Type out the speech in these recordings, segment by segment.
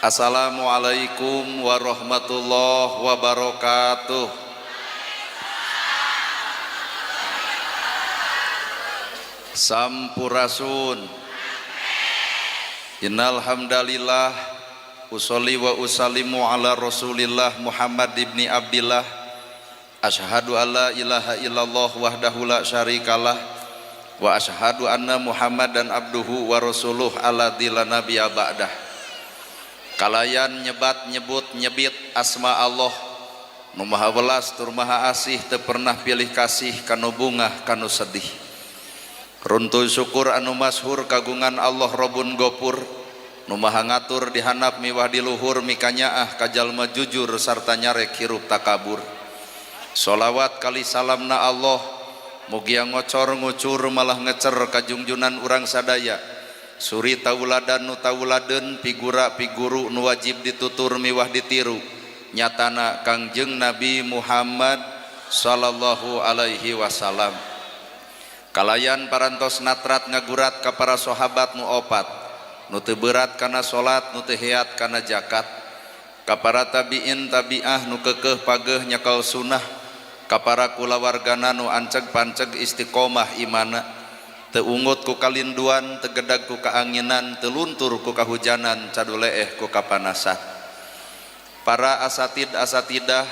Assalamualaikum warahmatullahi wabarakatuh. Sampurasun. Innal hamdalillah usolli wa usallimu ala Rasulillah Muhammad ibni Abdillah. Asyhadu alla ilaha illallah wahdahu la syarikalah wa asyhadu anna Muhammadan abduhu wa rasuluh alladzi la nabiyya ba'dah. Kalayan nyebat nyebut nyebit asma Allah nu maha welas tur maha asih teu pernah pilih kasih kanu bungah kanu sedih. Runtuh syukur anu masyhur kagungan Allah Rabbun Ghafur nu maha ngatur di handap miwah di luhur mikanyaah ka jalma jujur sarta nyarek hirup takabur. Sholawat kali salamna Allah mugia ngocor ngucur malah ngecer ka junjunan urang sadaya. Suri tauladan nu tauladen figura figuru nu wajib ditutur miwah ditiru nyatana Kangjeng Nabi Muhammad sallallahu alaihi wasallam. Kalayan parantos natrat ngagurat ka para sahabat nu opat nu teu berat kana salat nu teu heat kana zakat, ka para tabiin tabiah nu keukeuh pageuh nyekel sunnah, ka para kulawargana nu anceg panceg istiqomah imana, teu ungut ku kalinduan, teu gedag ku kaanginan, teu luntur ku kahujanan, caduleeh ku kapanasan. Para asatid asatidah,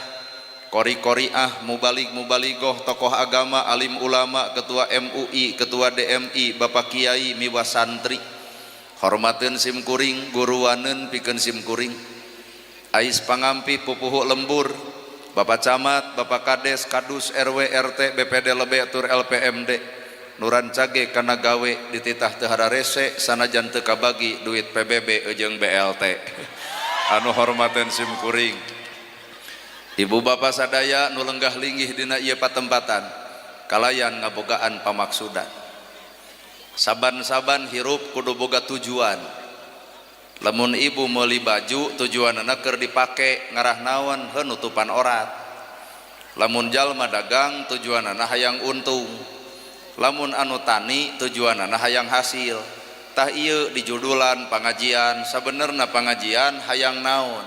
kori-koriah, mubalik mubaligoh, tokoh agama, alim ulama, ketua MUI, ketua DMI, bapak kiai, miwah santri, hormateun simkuring, guruwaneun pikeun simkuring, ais pangampi pupuhu lembur, bapak camat, bapak kades, kadus, RW, RT, BPD Lebe tur LPMD, nuran cage kana gawe dititah teu hararese sanajan teu kabagi duit PBB jeung BLT. Anu hormateun simkuring, ibu bapak sadaya nu lenggah linggih dina ieu patempatan, kalayan ngabogaan pamaksudan. Saban-saban hirup kudu boga tujuan. Lamun ibu meuli baju tujuanna keur dipake ngarah naon heuh nutupan orat. Lamun jalma dagang tujuanna hayang untung. Lamun anu tani tujuanana hayang hasil. Tah ieu dijudulan pangajian, sabenerna pangajian hayang naon?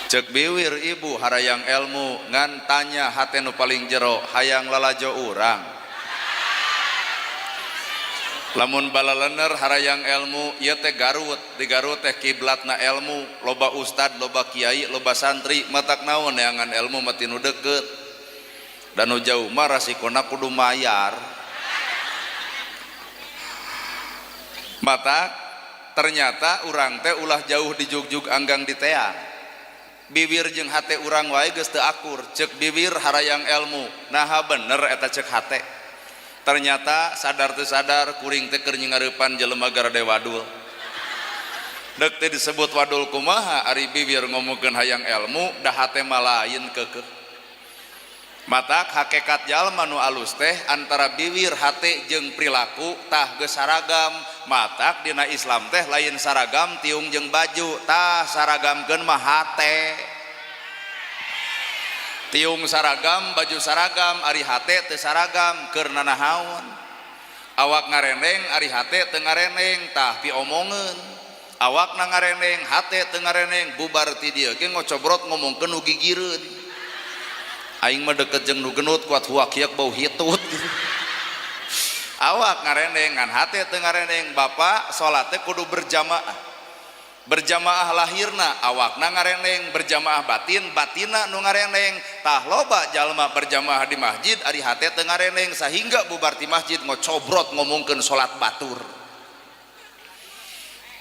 Cek biwir ibu harayang ilmu ngan tanya hate nu paling jero hayang lalajo urang. Lamun balalener harayang ilmu ieu teh Garut, di Garut teh kiblatna ilmu, loba ustad, loba kiai, loba santri, matak naon neangan ilmu mati nu deukeut. Dan jauh mah rasikona kudu mayar. Mata ternyata urang teh ulah jauh di jugjug anggang di teang. Bibir jeung hate urang wae geus teu akur, ceuk bibir harayang ilmu. Naha bener eta ceuk hate. Ternyata sadar teu sadar kuring teh keur nyengareupan jelema garade wadul. Deuk teh disebut wadul kumaha ari bibir ngomongkeun hayang ilmu, dah hate mah lain keukeuh. Matak hakikat jalma nu alus teh antara bibir hate jeung perilaku tah geus saragam. Matak dina Islam teh lain saragam tiung jeung baju, tah saragamkeun mah hate. Tiung saragam, baju saragam, ari hate teu saragam, keur nanahaun. Awak ngareneng, ari hate teu ngareneng, tah piomongeun. Awakna ngareneng, hate teu ngareneng, bubar ti dieu ge ngocobrot ngomongkeun nu gigireun. Aing mah deket jeung nu genut kuat huakiak bau hitut. Awak ngareneng ngan hate teu ngareneng. Bapak salat teh kudu berjamaah. Berjamaah lahirna awakna ngareneng, berjamaah batin batinna nu ngareneng. Tah loba jalma berjamaah di masjid ari hate teu ngareneng sahingga bubar ti masjid ngocobrot ngomongkeun salat batur.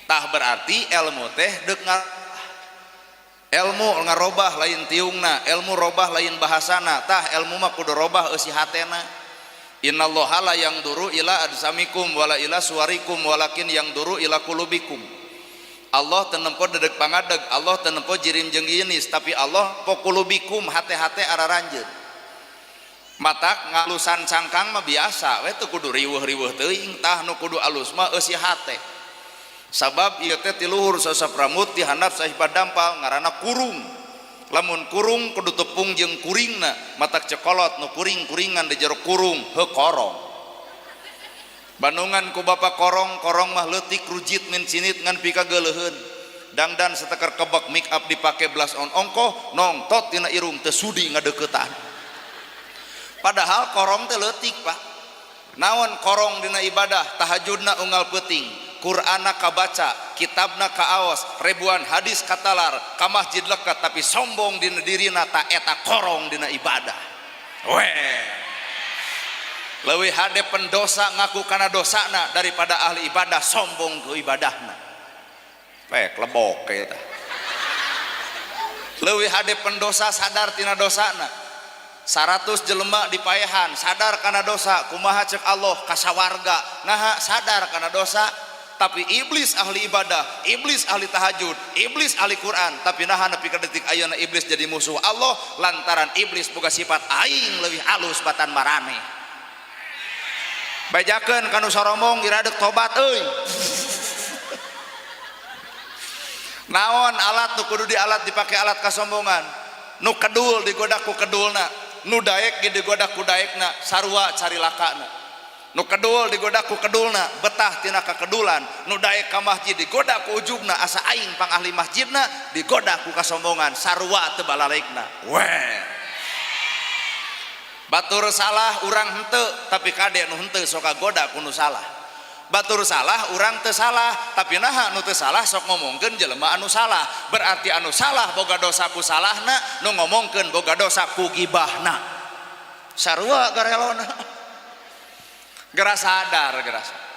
Tah berarti ilmu teh deuk ilmu ngarobah lain tiungna, ilmu robah lain bahasana. Tah ilmu mah kudu robah eusi hatena. Innallaha la yangduru ila ajsamikum wala ila suwarikum walakin yangduru ila qulubikum. Allah teu nempo dedeg pangadeg, Allah teu nempo jirim jeung geunis, tapi Allah po qulubikum hate-hate araranjeun. Matak ngalusan cangkang mah biasa we teu kudu riweuh-riweuh teuing, tah nu kudu alus mah eusi hate. Sabab ieu teh ti luhur sasapramut ti handap sahibad dampal ngaranna kurung. Lamun kurung kudu tepung jeung kuringna, matak cekolot nu kuring-kuringan di jero kurung heuh korong. Bandungan ku bapak korong mah leutik rujit min cinit ngan pika geuleuheun dangdan setekar kebak make up dipake blas on ongkoh nongtot tina irung teu sudi ngadeuketan. Padahal korong teh leutik Pak. Naon korong dina ibadah tahajudna unggal peuting, Qur'anna kabaca, kitabna kaaos, ribuan hadis katalar, ka masjid lekat tapi sombong dina dirina ta eta korong dina ibadah. Weh. Leuwih hade pendosa ngaku kana dosana daripada ahli ibadah sombong ke ibadahna. Pek lebok eta. Leuwih hade pendosa sadar tina dosana. 100 jelema dipaehan sadar kana dosa, kumaha ceuk Allah kasawarga naha sadar kana dosa, tapi iblis ahli ibadah, iblis ahli tahajud, iblis ahli Quran, tapi naha nepi ka detik ayeuna iblis jadi musuh Allah lantaran iblis boga sifat aing leuwih alus batan maraneh. Bajakeun kanu soromong iradek tobat euy. Naon alat nu kudu dialat dipake alat kasombongan, nu kedul digoda ku kedulna, nu daek ge digoda ku daekna, sarua carilakana. Nu kedul digoda ku kedulna, betah tina kakedulan, nu daek ka masjid digoda ku ujugna, asa aing pang ahli masjidna digoda ku kasombongan, sarua teu balalaikna. Weh. Batur salah urang henteu tapi kade nu henteu sok kagoda ku nu salah. Batur salah urang teu salah tapi naha nu teu salah sok ngomongkeun jelema anu salah. Berarti anu salah boga dosa ku salahna, nu ngomongkeun boga dosa ku gibahna. Sarua garelona. Gera sadar gerasa.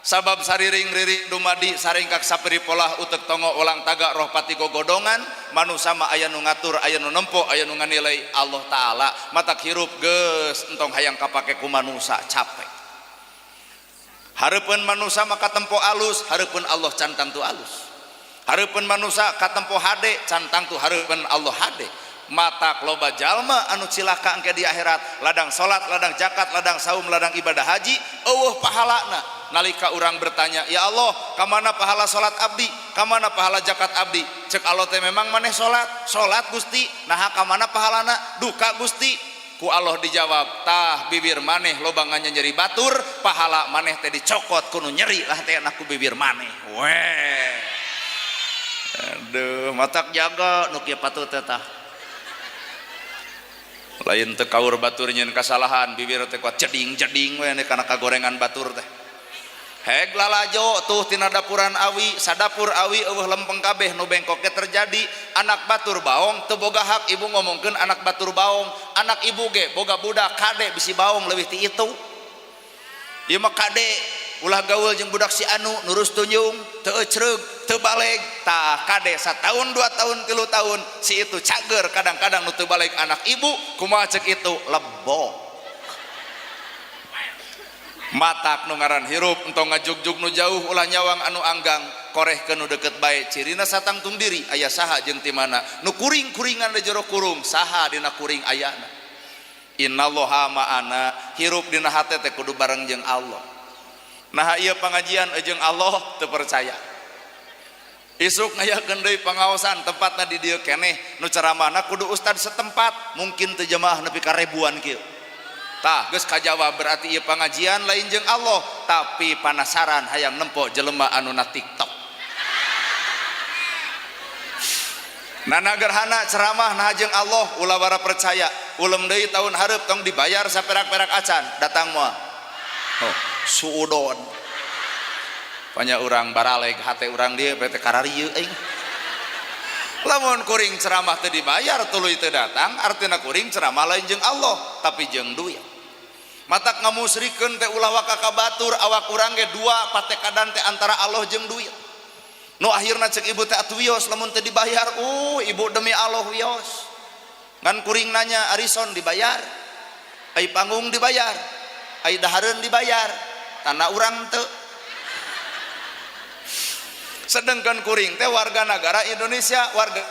Sabab sariring-riring dumadi saring kak saperi polah utek tongo ulang taga roh pati gogodongan manusia mah aya nu ngatur aya nu nempo aya nu nganilai Allah Ta'ala matak hirup geus entong hayang kapake ku manusia capek. Hareupeun manusia mah katempo alus hareupeun Allah can tantu alus. Hareupeun manusia katempo hade can tantu hareupeun Allah hade. Matak loba jalma anu cilaka engke di akhirat ladang salat ladang zakat ladang saum ladang ibadah haji eueuh pahalana. Nalika urang bertanya, ya Allah, kamana pahala salat abdi, kamana pahala zakat abdi? Cek Allah teh memang maneh salat Gusti, naha kamana pahalana? Duka Gusti. Ku Allah dijawab, tah bibir maneh loba nyeri batur, pahala maneh teh dicokot kudu nyeri lah teh ku bibir maneh. Weh. Aduh, matak jaga nu kieu patut teh tah. Lain teu kaur batur nyeun kasalahan, bibir teh kuat jeding-jeding we kana kagorengan batur teh. Heg lalajo tuh tina dapuran awi sadapur awi eueuh lempeng kabeh nu bengkok ge terjadi anak batur baong teu boga hak ibu ngomongkeun anak batur baong anak ibu ge boga budak kade bisi baong leuwih ti itu ieu mah kade ulah gaul jeung budak si anu nurus tunjung teu ecreug teu baleg tah kade sataun 2 tahun 3 tahun si itu cager kadang-kadang nu teu baleg anak ibu kumaha ceuk itu lebok. Matak nu ngaran hirup entong ngajugjug nu jauh ulah nyawang anu anggang korehkeun nu deukeut bae cirina satangtung diri aya saha jeung ti mana nu kuring-kuringan di jero kurung saha dina kuring ayana. Innallaha ma'ana hirup dina hate teh kudu bareng jeung Allah. Nah ieu pangajian jeung Allah teu percaya. Isuk ngayakeun deui pangaosan tempatna di dieu keneh nu ceramahna kudu ustad setempat mungkin teu jemaah nepi ka ribuan kieu. Tah geus kajawab berarti ieu pangajian lain jeung Allah tapi panasaran hayang nempo jelema anu na TikTok. Nana gerhana ceramah nah jeung Allah ulah bara percaya ulem deui tahun hareup tong dibayar saperak-perak acan datang moal. Oh, suudon. Panya urang baraleg hate urang dieu bete kararieu aing. Lamun kuring ceramah teu dibayar tuluy teu datang artina kuring ceramah lain jeung Allah tapi jeung duit. Matak ngamusrikeun teh ulah waka ka batur awak urang ge dua patekadan teh antara Allah jeung duit. Nu akhirna cek ibu teh atuh wios lamun teu dibayar. Ibu demi Allah wios. Ngan kuring nanya arison dibayar. Ai panggung dibayar. Ai dahareun dibayar. Tanah urang teu. Sedangkan kuring teh warga negara Indonesia, warga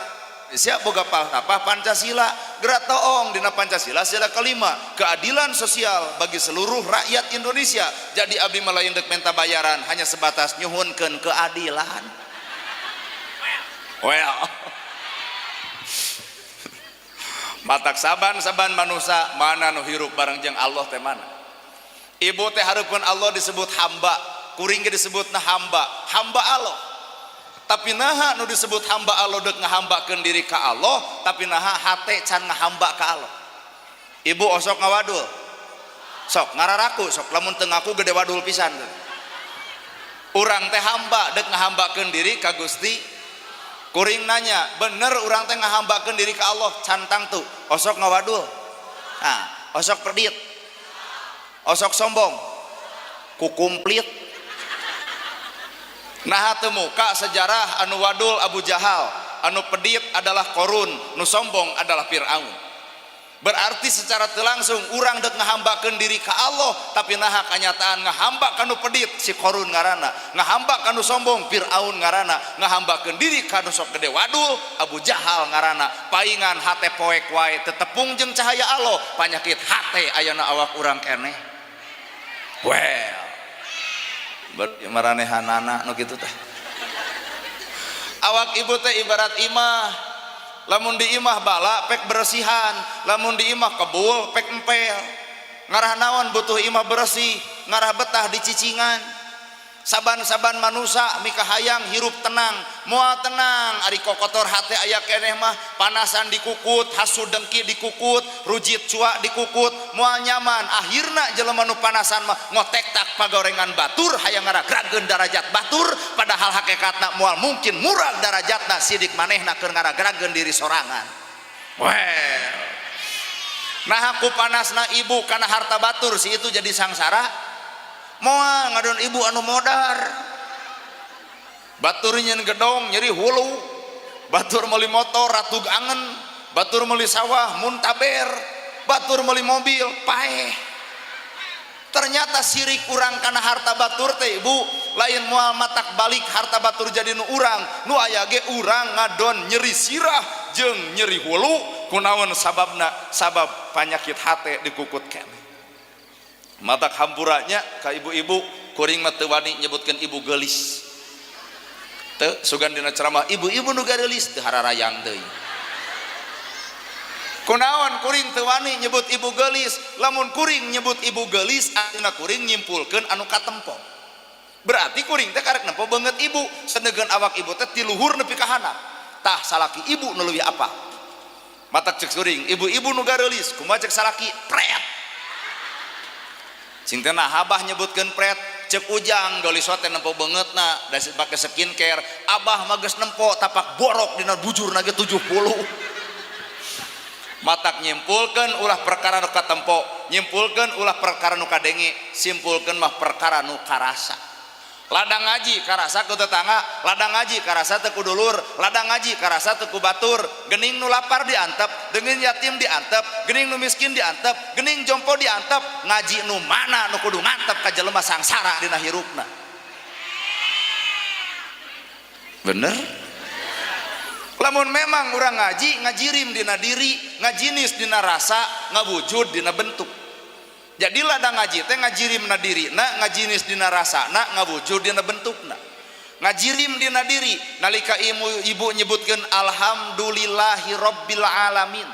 Indonesia boga apa Pancasila, gerak toong dina Pancasila sila kelima keadilan sosial bagi seluruh rakyat Indonesia. Jadi abdi malain dek menta bayaran hanya sebatas nyuhunkeun keadilan. Well, matak saban-saban manusia mana nu hirup bareng jeung Allah teh mana? Ibu teh hareupeun Allah disebut hamba, kuring ge disebutna hamba Allah. Tapi naha nu disebut hamba Allah deuk ngahambakeun diri ka Allah, tapi naha hate can ngahamba ka Allah. Ibu osok ngawadul, sok ngararaku, sok lamun teu ngaku gede wadul pisan. Urang teh hamba deuk ngahambakeun diri ka Gusti. Kuring nanya, bener urang teh ngahambakeun diri ka Allah, cantang tuh osok ngawadul. Nah, osok perdit, osok sombong, kukumplit. Nah teu muka sejarah anu wadul Abu Jahal, anu pedit adalah Korun, nu sombong adalah Fir'aun. Berarti secara teu langsung urang deuk ngahambakeun diri ka Allah, tapi naha kanyataan ngahamba kanu pedit si Korun ngaranna, ngahamba kanu sombong Fir'aun ngaranna, ngahambakeun diri kanu sok gede wadul Abu Jahal ngaranna. Paingan hate poek wae tetepung jeung cahaya Allah, panyakit hate ayeuna awak urang keneh. Well, berarti maranehanana nu kitu teh. Awak ibu teh ibarat imah, lamun di imah bala pek beresihan, lamun di imah kebul pek empel. Ngarah naon butuh imah bersih, ngarah betah di cicingan. Saban-saban manusia mika hayang hirup tenang, moal tenang ari kokotor hate aya keneh mah, panasan dikukut, hasu dengki dikukut, rujit cua dikukut, moal nyaman. Akhirna jelema nu panasan mah ngotek tak pagorengan batur hayang ngaragrageun darajat batur, padahal hakikatna moal mungkin murag darajatna sidik manehna keur ngaragrageun diri sorangan. Well, nah aku panasna ibu karena harta batur si itu jadi sangsara. Moal ngadon ibu anu modar, batur nyen gedong nyeri hulu, batur meuli motor ratug angen, batur meuli sawah muntaber, batur meuli mobil paeh. Ternyata sirik urang kana harta batur teh ibu lain moal matak balik harta batur jadi nu urang, nu aya ge urang ngadon nyeri sirah jeung nyeri hulu. Kunaon sababna? Sabab panyakit hate dikukut keneh. Matak hampuranya ka ibu-ibu kuring mah teu wani nyebutkeun ibu geulis. Teu sugan dina ceramah ibu-ibu nu geulis teu hararayang deui. Kunaon kuring teu wani nyebut ibu geulis? Lamun kuring nyebut ibu geulis artina kuring nyimpulkeun anu katempo. Berarti kuring teh karek nempo beungeut ibu, sanegeun awak ibu teh ti luhur nepi ka handap. Tah salaki ibu nu leuwih apa? Matak cek kuring, ibu-ibu nu geulis kumaha cek salaki? Pret. Sing teh abah nyebutkeun pret, cek ujang gelis teh nempo beungeutna da pake skincare, abah mah geus nempo tapak borok dina bujurna ge 70. Matak nyimpulkeun ulah perkara nu katempo, nyimpulkeun ulah perkara nu kadenge, simpulkeun mah perkara nu karasa. Ladang ngaji karasa ku tetangga, ladang ngaji karasa teu ku dulur, ladang ngaji karasa teu ku batur, geuning nu lapar diantep, geuning yatim diantep, geuning nu miskin diantep, geuning jompo diantep. Ngaji nu mana nu kudu ngantep ka jelema sangsara dina hirupna? Bener? Lamun memang urang ngaji, ngajirim dina diri, ngajinis dina rasa, ngawujud dina bentuk. Jadi ladang ngaji teh ngajirim na diri na, ngajinis dina rasa na, ngawujud dina bentukna. Ngajirim dina diri nalika ibu nyebutkeun alhamdulillahi rabbil alamin.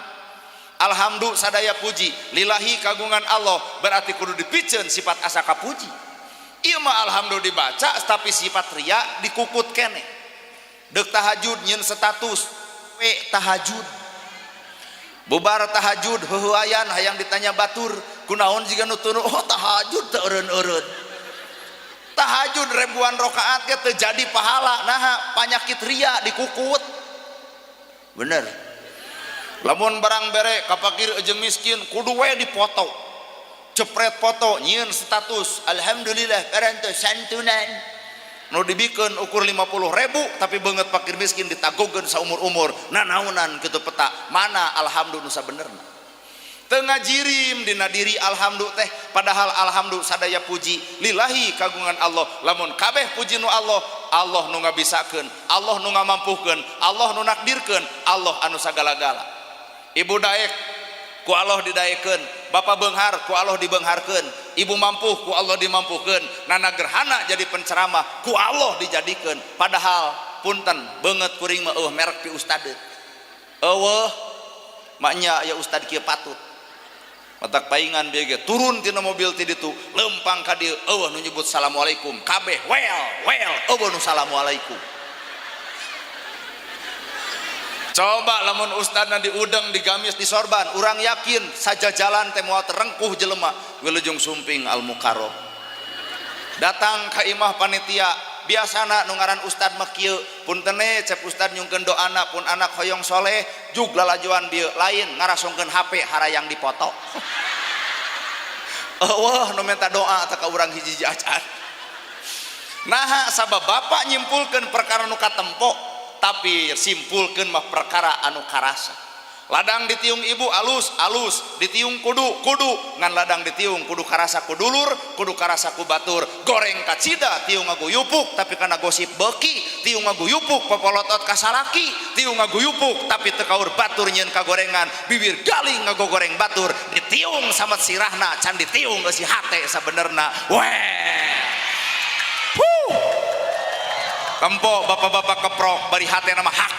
Alhamdulillah sadaya puji lillahi kagungan Allah, berarti kudu dipikeun sifat asa kapuji. Ieu mah alhamdulillah dibaca tapi sifat ria dikukut keneh. Deuk tahajud nyeun status we tahajud. Bubar tahajud heueuayan hayang ditanya batur, kunaon jiga nu tunu? Oh tahajud teu eureun-eureun. Tahajud ribuan rakaat ge teu jadi pahala, nah panyakit ria dikukut. Bener. Lamun barang bere ka fakir jeung miskin kudu we dipoto. Cepret foto nyieun status alhamdulillah parantos santunan. Nu dibikeun ukur 50.000 tapi beungeut fakir miskin ditagogeun saumur-umur. Nanaonan kitu peta mana alhamdulillah nu sabenerna. Teu ngajirim dina diri alhamdulillah teh, padahal alhamdulillah sadaya puji lillahi kagungan Allah. Lamun kabeh puji nu Allah, Allah nu ngabisakeun, Allah nu ngamampuhkeun, Allah nu nakdirkeun, Allah anu sagala-gala. Ibu daek ku Allah didaekeun, bapa beunghar ku Allah dibeungharkeun, ibu mampuh ku Allah dimampuhkeun, nana gerhana jadi penceramah ku Allah dijadikeun. Padahal punten beungeut kuring mah merek pi ustad. Eueuh maknya ya ustad kieu patut. matak paingan bieu ge turun tina mobil ti ditu lempang ka dieu eueuh nu nyebut assalamualaikum kabeh well eueuh nu assalamualaikum. Coba lamun ustadna diudeng digamis disorban urang yakin sajajalan teh moal terengkuh jelema wilujeng sumping al mukarram datang ka imah panitia biasana nu ngaran ustad mah kieu puntene cep ustad nyungkeun doana pun anak hoyong soleh jug lalajuan dieu lain ngarasongkeun HP harayang dipoto. Wah nu minta doa teh ka urang hiji-hiji acan. Nah sabab bapak nyimpulkeun perkara nu katempo tapi simpulkeun mah perkara anu karasa. Ladang ditiung ibu alus ditiung kudu ngan ladang ditiung kudu karasa ku dulur kudu karasa ku batur goreng kacida tiung ngaguyupuk tapi kana gosip beki tiung ngaguyupuk popolotot kasaraki tiung ngaguyupuk tapi teu kaur batur nyeun kagorengan bibir galing ngagogoreng batur ditiung samet sirahna can ditiung geus si hate sabenerna weh tempo bapak-bapak keprok bari hate nama hakan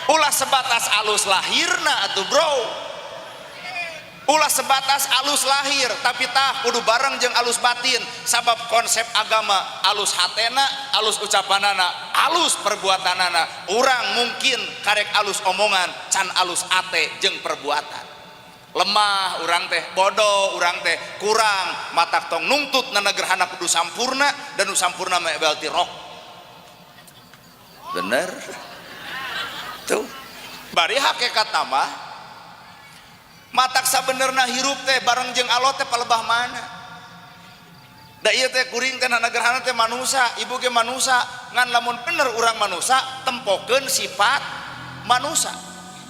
ulah sebatas alus lahirna atuh bro, ulah sebatas alus lahir tapi tah kudu bareng jeung alus batin sabab konsep agama alus hatena alus ucapanana alus perbuatanana urang mungkin karek alus omongan can alus ate jeung perbuatan lemah urang teh bodoh urang teh kurang matak tong nuntut na negerhana kudu sampurna dan nu sampurna mah berarti rok bener tuh bari hakikat nama matak sabenerna hirup teh bareng jeung Allah teh palebah mana da ieu teh kuring teh nagerhana teh manusia ibu ge manusia ngan lamun bener urang manusia tempokeun sifat manusia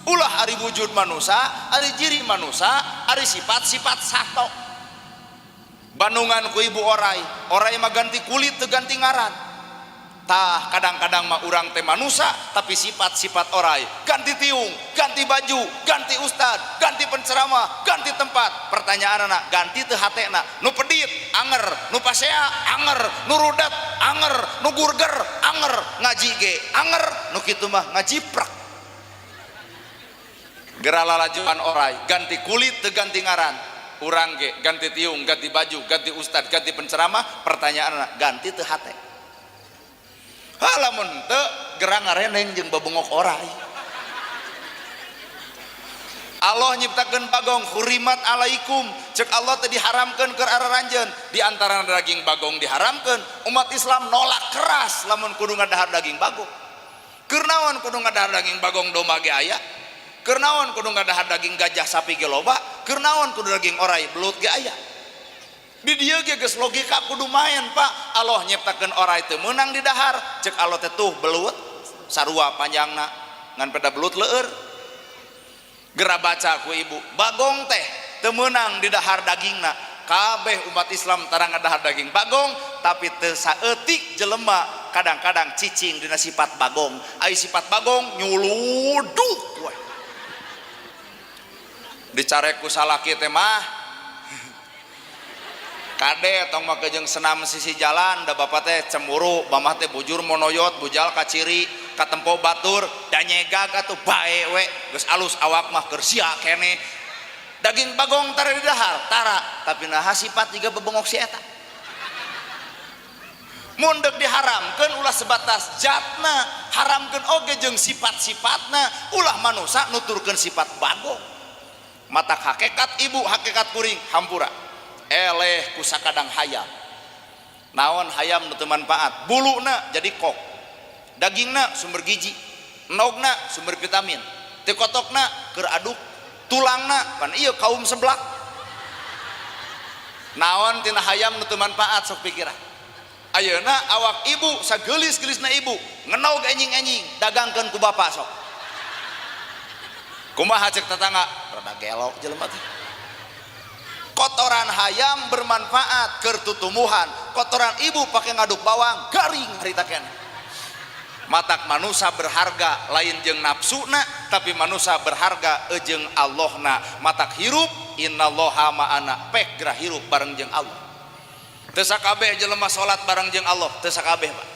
ulah ari wujud manusia ari ciri manusia ari sifat-sifat sato bandungan ku ibu orai mah ganti kulit teu ganti ngaran tah kadang-kadang mah urang teh manusia tapi sifat-sifat orai ganti tiung ganti baju ganti ustad ganti penceramah ganti tempat pertanyaan anak ganti teu hatena nu pedit anger nu pasea anger nu rudat anger nu gurger anger ngaji ge anger nu kitu mah ngajiprak gerala lajuan orai ganti kulit teu ganti ngaran urang ge ganti tiung ganti baju ganti ustad ganti penceramah pertanyaan anak ganti teu hate halamun teu gerang ngareneng jeung babengok orai. Allah nyiptakeun bagong hurimat alaikum cek Allah teh diharamkeun keur araranjeun di antara daging bagong diharamkeun umat Islam nolak keras lamun kudu ngadahar daging bagong keur naon kudu ngadahar daging bagong domba ge aya keur naon kudu ngadahar daging gajah sapi ge loba keur naon kudu daging orai belut ge aya di dieu ge geus logika kudu main Pak Allah nyiptakeun orai teu meunang di dahar cek Allah teh tuh belut sarua panjangna ngan peda belut leueur gera baca ku ibu bagong teh teu meunang di dahar dagingna kabeh umat Islam tara ngadahar daging bagong tapi teu saeutik jelema kadang-kadang cicing dina sifat bagong ai sifat bagong nyuluduk we dicarek ku salaki teh mah kade tong make jeung senam sisi jalan da bapak teh cemburu mamah teh bujur monoyot bujal ka ciri ka tempo batur da nyegag atuh bae we geus alus awak mah keur sia kene daging bagong tara di dahar tara tapi naha sifat tiga bebengok si eta mun deuk diharamkeun ulah sebatas zatna haramkeun oge jeung sifat-sifatna ulah manusia nuturkeun sifat bagong matak hakikat ibu hakikat kuring hampura eleh ku sakadang hayam naon hayam nu teu manfaat buluna jadi kok dagingna sumber gizi nogna sumber vitamin teu kotokna keur aduk tulangna pan ieu kaum seblak naon tina hayam nu teu manfaat sok pikiran ayeuna awak ibu sageulis-geulisna ibu ngenog enjing-enjing dagangkeun ku bapak sok kumaha cek tetangga rada gelok jelema teh kotoran hayam bermanfaat keur tutumuhan kotoran ibu pakai ngaduk bawang garing harita kene matak manusia berharga lain jeung nafsuna tapi manusia berharga jeung Allahna matak hirup innallaha ma'ana pek gerah hirup bareng jeung Allah teu sakabeh jelema salat bareng jeung Allah teu sakabeh Pak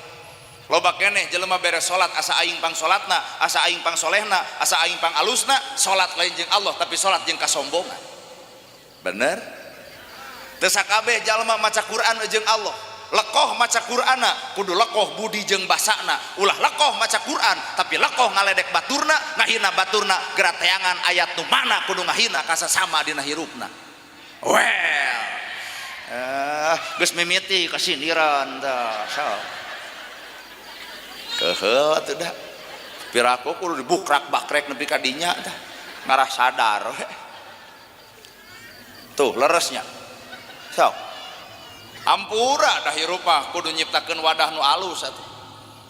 Loba keneh jelema beres salat asa aing pang salatna, asa aing pang solehna, asa aing pang alusna, salat lain jeung Allah tapi salat jeung kasombongan. Bener? Teu sakabeh jalma maca Quran jeung Allah. Lekoh maca Qur'ana kudu lekoh budi jeung basana. Ulah lekoh maca Quran tapi lekoh ngaledek baturna, ngahina baturna gerateangan ayat nu mana kudu ngahina ka sasama dina hirupna. Well. Geus mimiti kasindiran tah. Keheul teh da piraku kudu dibukrak-bakrek nepi ka dinya tah ngarah sadar we. Tuh leresnya sok ampura dah hirup mah kudu nyiptakeun wadah nu alus atuh.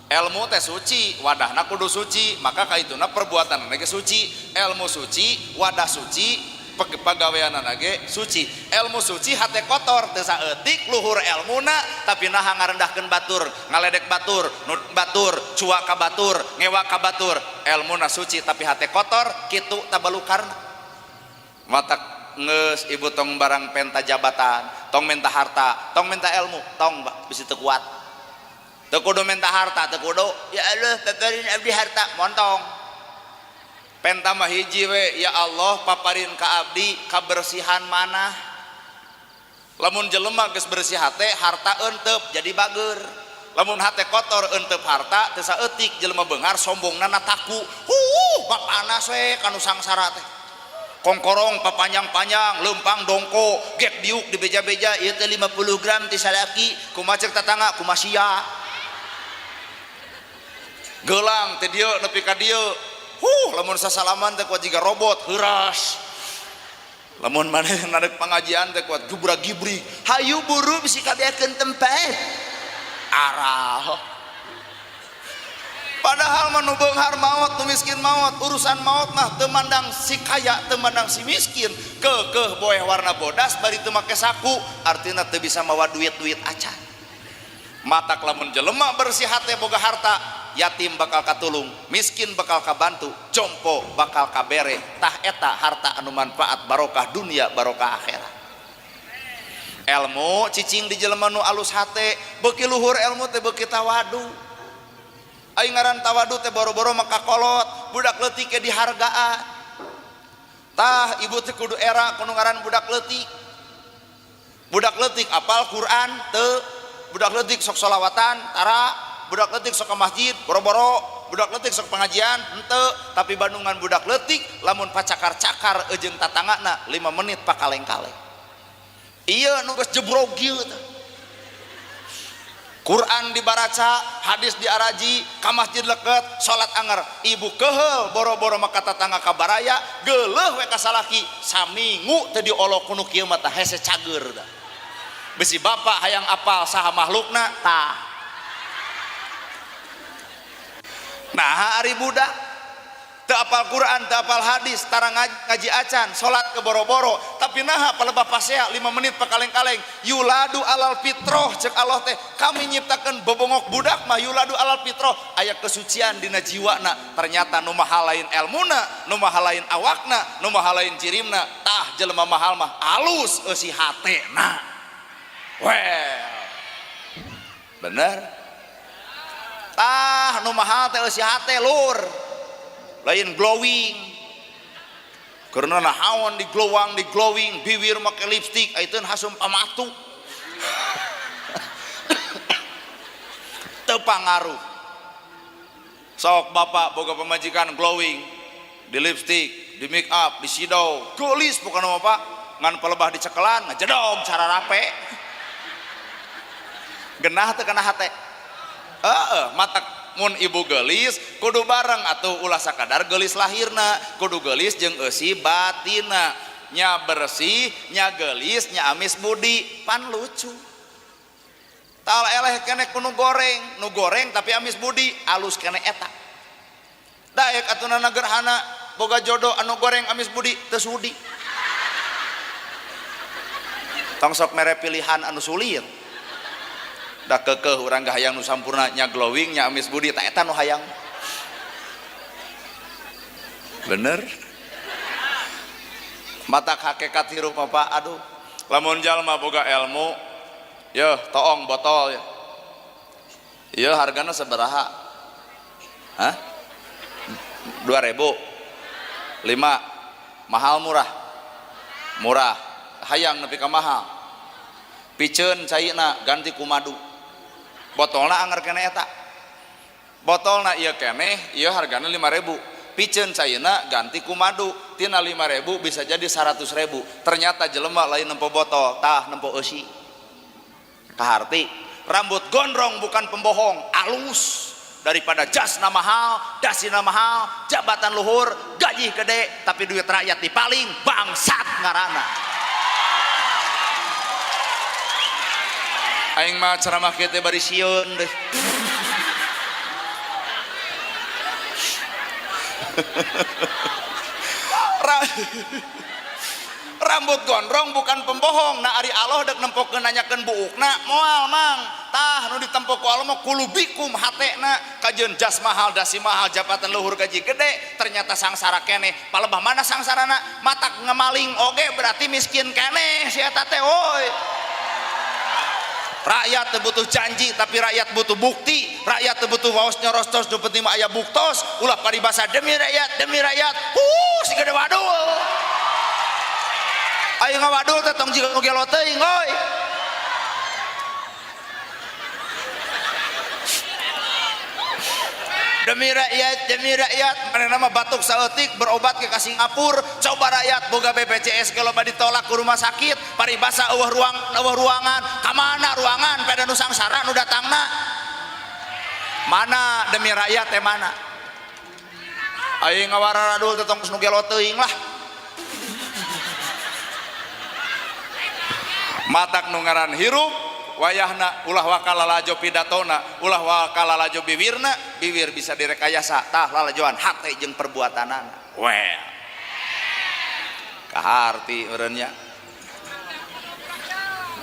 Ilmu teh suci wadahna kudu suci maka kaituna perbuatan ge suci, ilmu suci wadah suci pagaweanana ge suci. Ilmu suci hate kotor teu saeutik luhur ilmuna tapi naha ngarendahkeun batur, ngaledek batur, batur cuak ka batur, ngewa ka batur. Ilmuna suci tapi hate kotor kitu tabalukarna. Matak ngeus ibu tong barang penta jabatan, tong menta harta, tong menta ilmu, tong bisi teu kuat. Teu kudu menta harta, teu kudu ya Allah paparin abdi harta montong. Penta mah hiji we, ya Allah paparin ka abdi kabersihan mana. Lamun jelema geus bersih hate harta euteup jadi bager. Lamun hate kotor euteup harta teu saeutik jelema beungar sombongna nataku. Papanas we kanu sangsara teh. Kongkorong papanjang-panjang, lempang dongko, gek diuk di beja-beja ieu teh 50 gram ti salaki, kumaha ceuk tatangga kumaha sia. Geulang teh dieu nepi ka dieu. Lamun sasalaman teh kuat jiga robot heuras. Lamun maneh ngadeg pengajian teh kuat gibra-gibri. Hayu buru bisi kabeakeun tempat. Arah. Padahal mah nu beunghar maot, nu miskin maot, urusan maot mah teu mandang si kaya, teu mandang si miskin. Keukeuh boeh warna bodas bari teu make saku, artina teu bisa mawa duit-duit acan. Matak lamun jelema bersih hate boga harta, yatim bakal katulung, miskin bakal kabantu, jompo bakal kabere. Tah eta harta anu manfaat barokah dunia barokah akhirat. Ilmu cicing di jelema nu alus hate, beuki luhur ilmu teh beuki tawadu. Aing ngaran tawadu teh boro-boro maka kolot, budak leutik ge dihargaan. Tah ibu teh kudu era kudu ngaran budak leutik. Budak leutik apal Quran teu, budak leutik sok sholawatan tara, budak leutik sok ke masjid boro-boro, budak leutik sok pengajian henteu. Tapi bandungan budak leutik lamun pacakar-cakar jeung tatanggana 5 menit pakaleng-kaleng. Ieu nu geus jebrog kieu teh. Quran dibaraca, hadis diaraji, ka masjid leukeut, salat anger, ibu keheul boro-boro maka tatangga kabaraya, geuleuh we ka salaki, saminggu teu diolok kuno kieu mah tah hese cager tah. Besi bapak hayang apal saha makhlukna tah. Nah ari budak teu apal Quran, teu apal hadis, tara ngaji acan, salat ke boro-boro, tapi naha palebah pasea 5 menit pakaleng-kaleng. Yuladu alal fitroh ceuk Allah teh, kami nyiptakeun bobongok budak mah yuladu alal fitroh, aya kesucian dina jiwana. Ternyata nu mahal lain elmuna, nu mahal lain awakna, nu mahal lain cirimna. Tah jelema mahal mah alus eusi hatena. Well. Bener? Tah nu mahal teh eusi hate lur. Lain glowing karena nahawan di glowing bibir make lipstick ayeuna hasum pamatu. Teu pangaruh sok bapak boga pamajikan glowing di lipstick, di make up, di sidau geulis pokona bapak ngan palebah dicekelan ngajedog cara rape genah teu kana hate. Matak mun ibu gelis kudu bareng atuh ulah sakadar gelis lahirna, kudu gelis jeung eusi batina, nya bersih nya gelis nya amis budi pan lucu. Tal eleh kene ku nu goreng tapi amis budi alus kene eta. Daek atuna gerhana boga jodoh anu goreng amis budi teu sudi. Tong sok mere pilihan anu sulit. Da keukeuh urang hayang nu sampurna nya glowing nya amis budi tah eta nu hayang. Bener? Matak hakikat hirup apa? Aduh, lamun jalma boga ilmu, yeuh toong botol ya. Iya hargana sabaraha? Hah? 2.000. 5. Mahal murah? Murah. Hayang nepi ka mahal. Piceun cairna ganti ku madu. Botolna anger keneh eta. Botolna ieu keneh, ieu hargana 5.000. Piceun cairna ganti ku madu. Tina 5.000 bisa jadi 100.000. Ternyata jelema lain nempo botol, tah nempo eusi. Kaharti, rambut gondrong bukan pembohong, alus. Daripada jasna mahal, dasina mahal, jabatan luhur, gaji gede, tapi duit rakyat dipaling, bangsat ngarana. Aing mah ceramah kieu teh bari sieun deh. Rambut gondrong bukan pembohong. Nah ari Allah dek nempokeun nanyakeun buukna moal mang tah nu ditempo ku Allah mah kulubikum hatena kajeun jas mahal dasi mahal jabatan luhur gaji gede ternyata sangsara keneh palebah mana sangsarana matak ngemaling oge berarti miskin keneh si eta teh oi. Rakyat teu butuh janji tapi rakyat butuh bukti. Rakyat teu butuh waos nyorostos nu penting mah aya buktos ulah paribasa demi rakyat si gede wadul. Ayo ngawadul teh tong jiga nu gelo teuing euy. Demi rakyat manehna mah batuk saeutik berobat ke Singapura. Coba rakyat boga BPJS kalau ditolak ke rumah sakit paribasa eueuh ruangan ka mana ruangan pada nu sangsara nu datangna mana demi rakyat teh mana. Ayo ngawaradul teh tong nu gelo teuing lah. Matak nu ngaran hirup wayahna ulah wakalalajo pidatona ulah wakalalajo bibirna bibir bisa direkayasa tah lalajoan hate jeung perbuatanana well kaharti eureunnya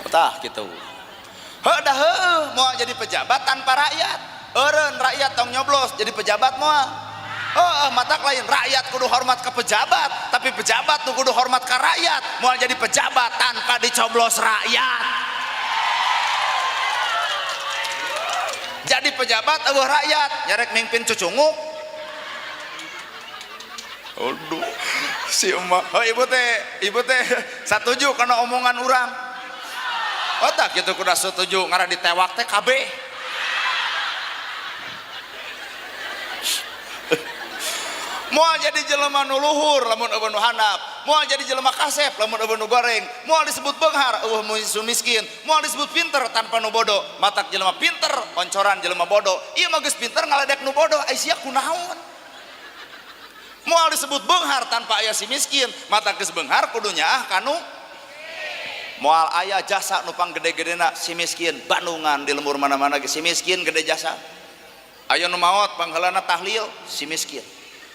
tah kitu heudah heuh moal jadi pejabat tanpa rakyat eureun rakyat tong nyoblos jadi pejabat moal matak lain rakyat kudu hormat ke pejabat tapi pejabat tuh kudu hormat ke rakyat moal jadi pejabat tanpa dicoblos rakyat jadi pejabat eueuh rakyat nyarek mimpin cucunguk aduh si emak ibu teh satuju kana omongan urang tah kitu kudu setuju ngara ditewak teh kabeh. Moal jadi jelema nu luhur lamun eueuh nu handap, moal jadi jelema kasep lamun eueuh nu goreng, moal disebut beunghar eueuh miskin, moal disebut pinter tanpa nu bodoh. Matak jelema pinter oncoran jelema bodoh. Ieu mah geus pinter ngaledek nu bodoh, ai sia kunaon? Moal disebut beunghar tanpa aya si miskin, matak geus beunghar kudu nyaah kanu moal aya jasa nu panggede-gedena si miskin Bandungan di lembur mana-mana ge si miskin gede jasa. Aya nu maot pangheulana tahlil si miskin.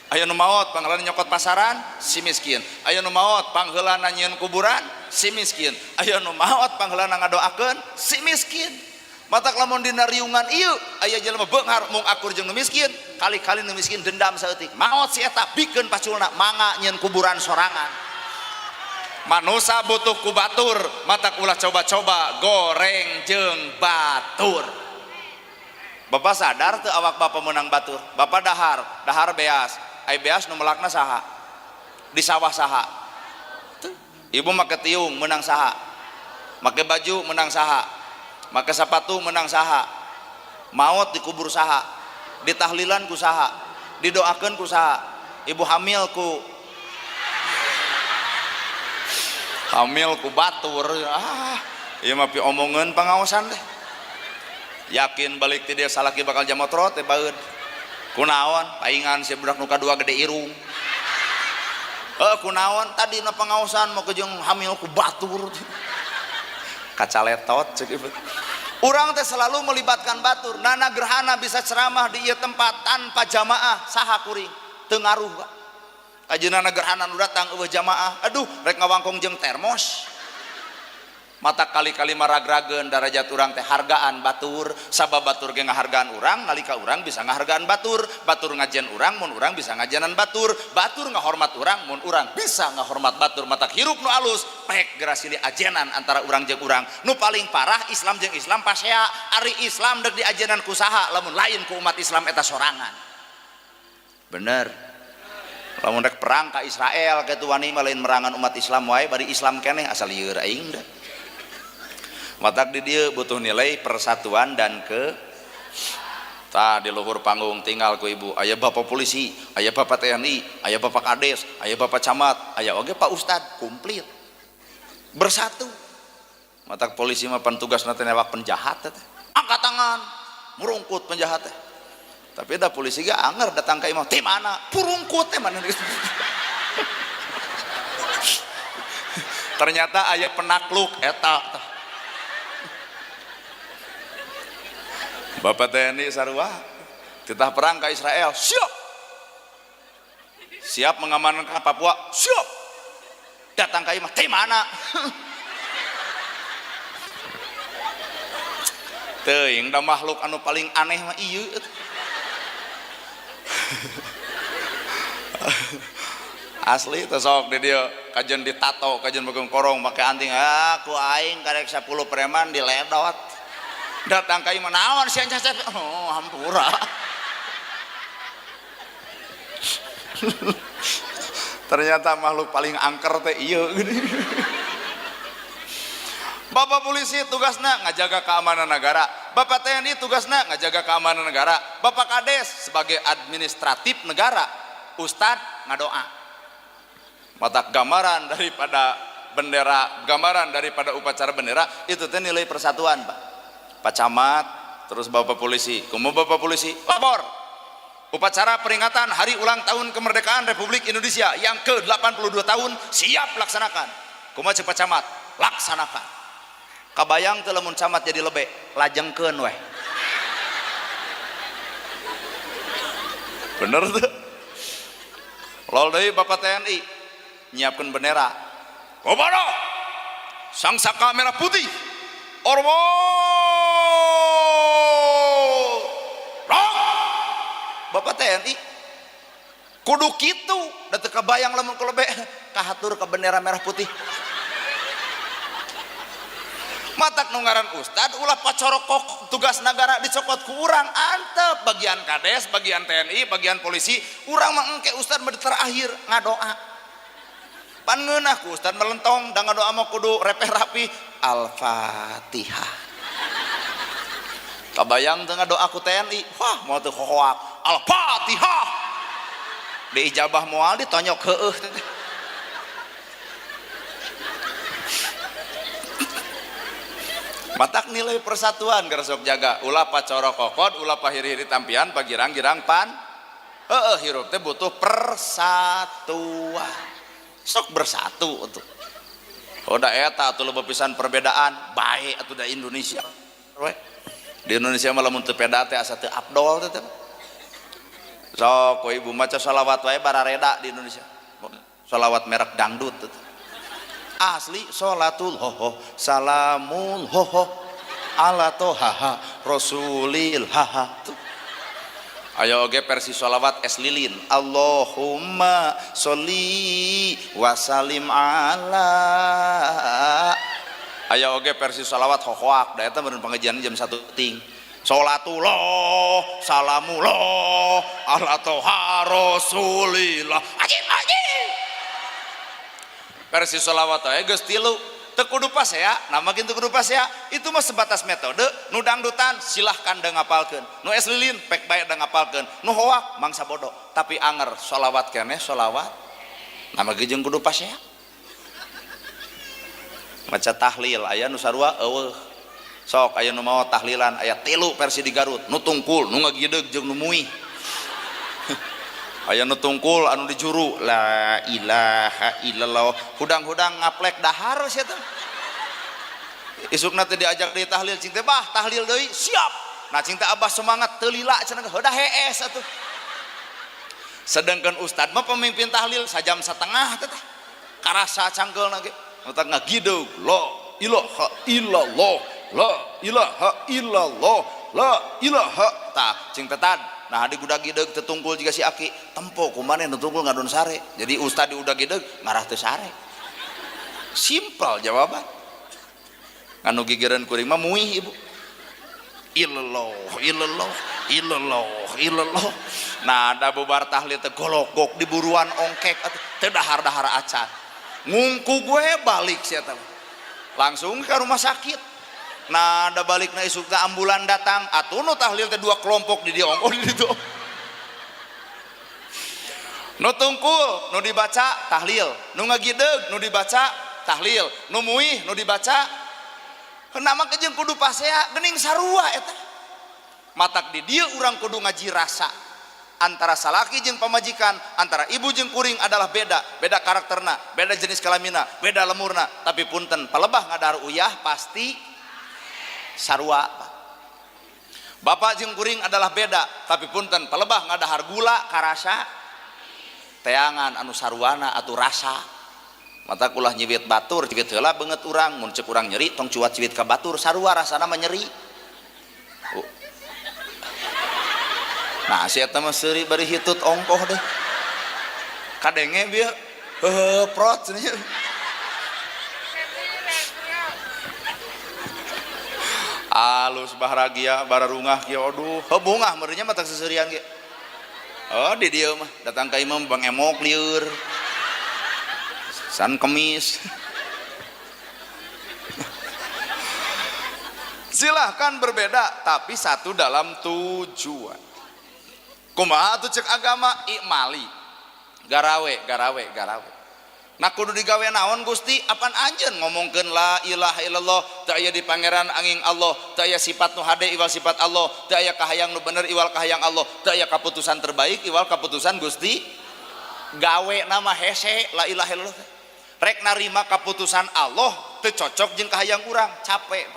Aya nu maot pangheulana nyokot pasaran si miskin. Aya nu maot pangheulana nyieun kuburan si miskin. Aya nu maot pangheulana ngadoakeun si miskin. Matak lamun dina riungan ieu aya jelema beunghar mung akur jeung nu miskin, kali-kali nu miskin dendam saeutik. Maot si eta pikeun paculna mangga nyieun kuburan sorangan. Manusia butuh ku batur, matak ulah coba-coba goreng jeung batur. Bapak sadar teu awak bapak menang batur? Bapak dahar beas. Ai beas nu melakna saha? Di sawah saha? Ibu make tiung menang saha? Make baju menang saha? Make sepatu menang saha? Maot dikubur saha? Ditahlilan ku saha? Didoakeun ku saha? Ibu hamil ku batur. Ieu mah pi omongeun pangaosan deh. Yakin balik ti dia salaki bakal jamotrot teh baeud. Kunaon paingan si budak nu kadua gede irung. Kunaon tadi na pangaosan mau jeung hamil ku batur. Kacaletot ceuk ieu. Urang teh selalu melibatkan batur. Nana gerhana bisa ceramah di ieu tempat tanpa jamaah saha kuring teu ngaruh. Ajeunana gerhana nu datang eueuh jamaah, aduh rek ngawangkong jeung termos. mata kali-kali maragragen darajat urang teh hargaan batur, sabab batur ge ngahargaan urang, nalika urang bisa ngahargaan batur, batur ngajian urang mun urang bisa ngajianan batur, batur ngahormat urang mun urang bisa ngahormat batur. Mata hirup nu alus pek gerasili ajenan antara urang jeung urang. Nu paling parah Islam jeung Islam pasea, ari Islam deuk diajenan ku saha lamun lain ku umat Islam eta sorangan. Bener. Lamun rek perang ka Israel kitu wani mah lain merangan umat Islam wae bari Islam keneh asal lieur aing da. Matak di dia butuh nilai persatuan dan ke tah di luhur panggung tinggal ku ibu aya bapak polisi, aya bapak TNI, aya bapak kades, aya bapak camat, aya oge pak ustad komplit bersatu. Matak polisi mah pan tugasna teh newak penjahat teh angkat tangan murungkut penjahat teh, tapi da polisi ge anger datang ka imah teh mana purungkut teh mana ternyata aya penakluk eta. Bapak TNI sarua titah perang ke Israel siap mengamankan Papua, siap datang ke imah teh mana teuing da makhluk anu paling aneh mah ieu asli teh sok di dia kajian ditato kajian bageung korong make anting ku aing karek 10 preman diledot datang ka imah naon si ancacet oh hampura ternyata makhluk paling angker teh ieu bapak polisi tugasna ngajaga keamanan negara, bapak TNI tugasna ngajaga keamanan negara, bapak kades sebagai administratif negara, ustad ngadoa. Mata gambaran daripada bendera, gambaran daripada upacara bendera itu teh nilai persatuan pak. Pak Camat, terus Bapak Polisi, kumu Bapak Polisi, lapor upacara peringatan hari ulang tahun kemerdekaan Republik Indonesia yang ke-82 tahun siap laksanakan. Kumaha Pak Camat, laksanakan. Kabayang teu lamun camat jadi lebe, lajengkeun weh. Bener tuh. Lol deui Bapak TNI nyiapkeun bendera. Komodo, sang saka merah putih. Ormo Bapak TNI kudu kitu da teu kabayang lamun kelebe kahatur ke bendera merah putih. Matak nu ngaran ustad ulah pacorok tugas negara dicokot ku urang antep bagian kades, bagian TNI, bagian polisi, urang mah engke ustad mah terakhir ngadoa. Pan ngeunah ku ustad melentong da ngadoa mah kudu repeh rapi Al-Fatihah. Kabayang teu ngadoa ku TNI, wah moal teu hoak Al-Fatihah. Di ijabah moal ditonyok heueuh teh. Matak nilai persatuan gersok jaga ulah pacorok kokot ulah pahiri-hiri tampian pagirang-girang pan hirup teh butuh persatuan sok bersatu untuk udah eta atuh loba pisan perbedaan bae atuh da Indonesia we di Indonesia mah lamun teu peda teh asa teu afdol teh sok ku ibu maca shalawat wae barareda di Indonesia shalawat merek dangdut teh asli sholatul hoho salamul hoho ala tohaha rasulil haha tuh. Ayo oge versi sholawat es lilin Allahumma sholli wa salim ala. Ayo oge versi sholawat hohoak da eta meureun pengajian jam 1 ting sholatullah salamullah ala toha rasulillah ajib versi sholawat aja geus tilu teu kudu pasea nama kitu kudu pasea itu mah sebatas metode nu dangdutan silahkan da ngapalkeun nu es lilin pek bae da ngapalkeun nu hoak mangsa bodoh tapi anger sholawat keneh sholawat nama ge jeung kudu pasea maca tahlil aya nu sarua eueuh sok aya nu maot tahlilan aya 3 versi di Garut nu tungkul nu ngagideug jeung nu muih aya nu tungkul anu di juru la ilaha illallah hudang-hudang ngaplek dahar sia teh isukna teh diajak deui tahlil cing teh bah tahlil deui siap nah cing teh abah semangat teu lila cenah heudah hees atuh sedangkan ustad mah pemimpin tahlil sajam setengah teh karasa cangkeulna ge utak ngagideug lo ilaha illallah, la ilaha illallah, la ilaha. Tah cing tetan. Nah di udah gideug tetungkul jika si aki tempo kumaha nu tungkul ngadon sare. Jadi ustad di udah gideug ngarah teu sare. Simpel jawaban. Anu gigireun kuring mah muih ibu. Illallah, illallah, illallah, illallah. Nah ada bubar tahlil teh golok-gok di buruan ongkek teu dahar-dahar acan. Ngungku gue balik sia teh. Langsung ke rumah sakit. Nah ada balik na isuk ambulan datang atuh nu tahlil teh dua kelompok di dieu ongkol di ditu. Nu tungkul nu dibaca tahlil, nu ngagideug nu dibaca tahlil, nu muih nu dibaca nama kejeng kudu pasea geuning sarua eta. Matak di dieu urang kudu ngaji rasa. Antara salaki jeung pamajikan, antara ibu jeung kuring adalah beda karakterna, beda jenis kelamina, beda lemurna, tapi punten palebah ngadahar uyah pasti sarua. Bapak jeung kuring adalah beda, tapi punten palebah ngadahar gula karasa teangan anu saruana atuh rasa. Mata kulah nyiwit batur ciwit heula beungeut urang, mun ceuk urang nyeri tong cuat ciwit ka batur sarua rasana mah nyeri. Nah si eta mah seuri bari hitut ongkoh deh. Kadenge bieu prot cenah. Alus bahagia bararungah kieu aduh heubungah meureunnya mah tak seseurian ge. Oh di dieu mah datang ka imam bang emok lieur. San kemis. Silahkan berbeda tapi satu dalam tujuan. Kumaha atuh cek agama ikmali. Garawe. Nah kudu digawe naon Gusti? Apaan anjeun ngomongkeun la ilaha illallah, teu aya di pangeran angin Allah, teu aya sifat nu hade iwal sifat Allah, teu aya kahayang nu bener iwal kahayang Allah, teu aya kaputusan terbaik iwal kaputusan Gusti. Gawe nama hese la ilaha illallah. Rek narima kaputusan Allah teu cocok jeung kahayang urang, capek.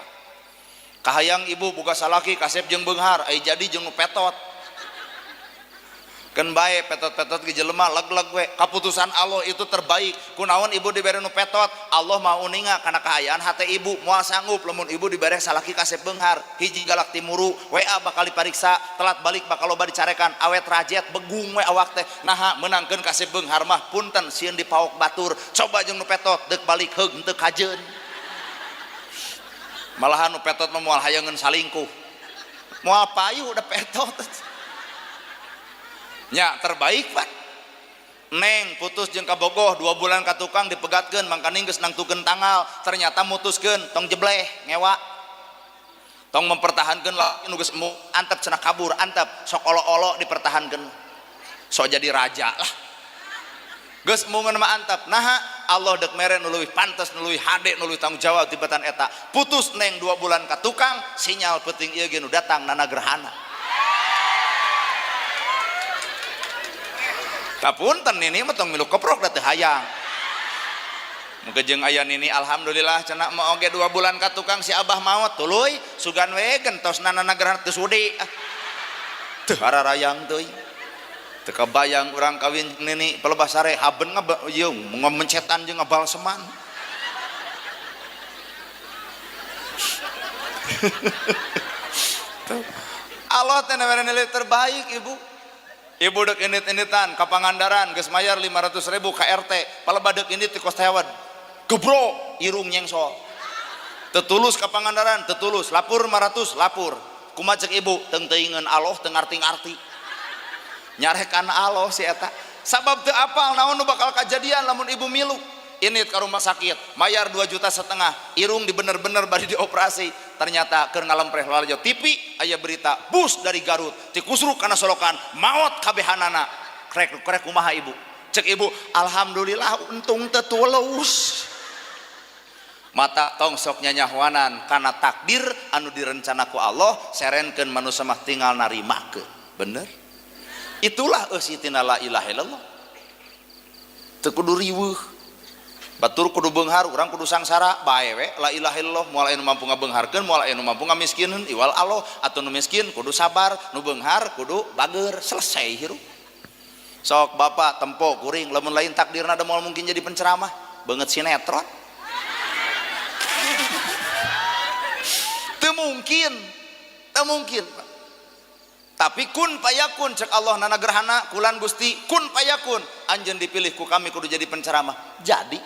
Kahayang ibu boga salaki kasep jeung beunghar, ai jadi jeung nu petot. Keun bae petot-petot ge jelema leg-leg we. Kaputusan Allah itu terbaik. Kunaon ibu dibere nu petot, Allah mau uninga kana kahayaan hate ibu moal sanggup lamun ibu dibere salaki kasep beunghar, hiji galak timuru, WA bakal dipariksa, telat balik bakal loba dicarekan, awet rajet begung we awak teh. Naha meunangkeun kasep beunghar mah punten sieun dipaok batur, coba jeung nu petot deuk balik heug henteu kajeun. Malahan nu petot mah moal hayangeun salingkuh. Moal payu udah petot. Nya terbaik Pak. Neng putus jeung kabogoh 2 bulan ka tukang dipegatkeun mangkaning geus nangtukeun tanggal, ternyata mutuskeun tong jebleh ngewa. Tong mempertahankeun laki nu geus emu antep cenah kabur, antep sok olo-olo dipertahankeun. Sok jadi raja lah. Geus emungeun mah antep. Naha Allah deuk mere nu leuwih pantes, nu leuwih hade, nu leuwih tanggung jawab tibatan eta. Putus neng 2 bulan ka tukang, sinyal penting ieu ge nu datang nana gerhana. Kapunten ini mah tong milu keprok da teu hayang. Muga jeung aya nini alhamdulillah cenah mah oge 2 bulan ka tukang si abah maot tuluy sugan we gentosna nana gerhana teu sudi. Teu hararayang teuy. Teu kabayang urang kawin nini pelebah sare haben ieu ngamencetan jeung ngabalseman. Allah teh nilai terbaik ibu. Ibu dek init-initan ka Pangandaran geus mayar 500.000 ka RT, palebah dek init ti kos hewan. Gebro irung nyengsol. Tetulus ka Pangandaran, tetulus lapur 500 lapur. Kumaha cek ibu teu teuingeun Allah teu ngarti-ngarti. Nyarekan Allah si eta. Sabab teu apal naon nu bakal kajadian lamun ibu milu. Init ka rumah sakit, mayar 2,5 juta, irung dibener-bener bari dioperasi. Ternyata keur ngalempreh lalajo TV aya berita bus dari Garut ti kusruk kana solokan maot kabehanana. Krek kumaha ibu? Cek ibu, alhamdulillah untung teu tulus. Mata tong sok nyanyahwanan kana takdir anu direncana ku Allah, serenkeun manusia mah tinggal narimakeun. Bener? Itulah eusitina la ilaha illallah. Teu kudu riweuh. Batur kudu beunghar, urang kudu sangsara, bae we la ilaha illallah. Moal anu mampu ngabeungharkeun, moal anu mampu ngamiskinkeun iwal Allah. Atuh nu miskin kudu sabar, nu beunghar kudu bager, selesai hirup. Sok bapak tempo kuring lamun lain takdirna da moal mungkin jadi penceramah, beungeut sinetron. teu mungkin Pak. Tapi kun payakun cek Allah nana gerhana kulan Gusti kun payakun anjeun dipilih ku kami kudu jadi penceramah jadi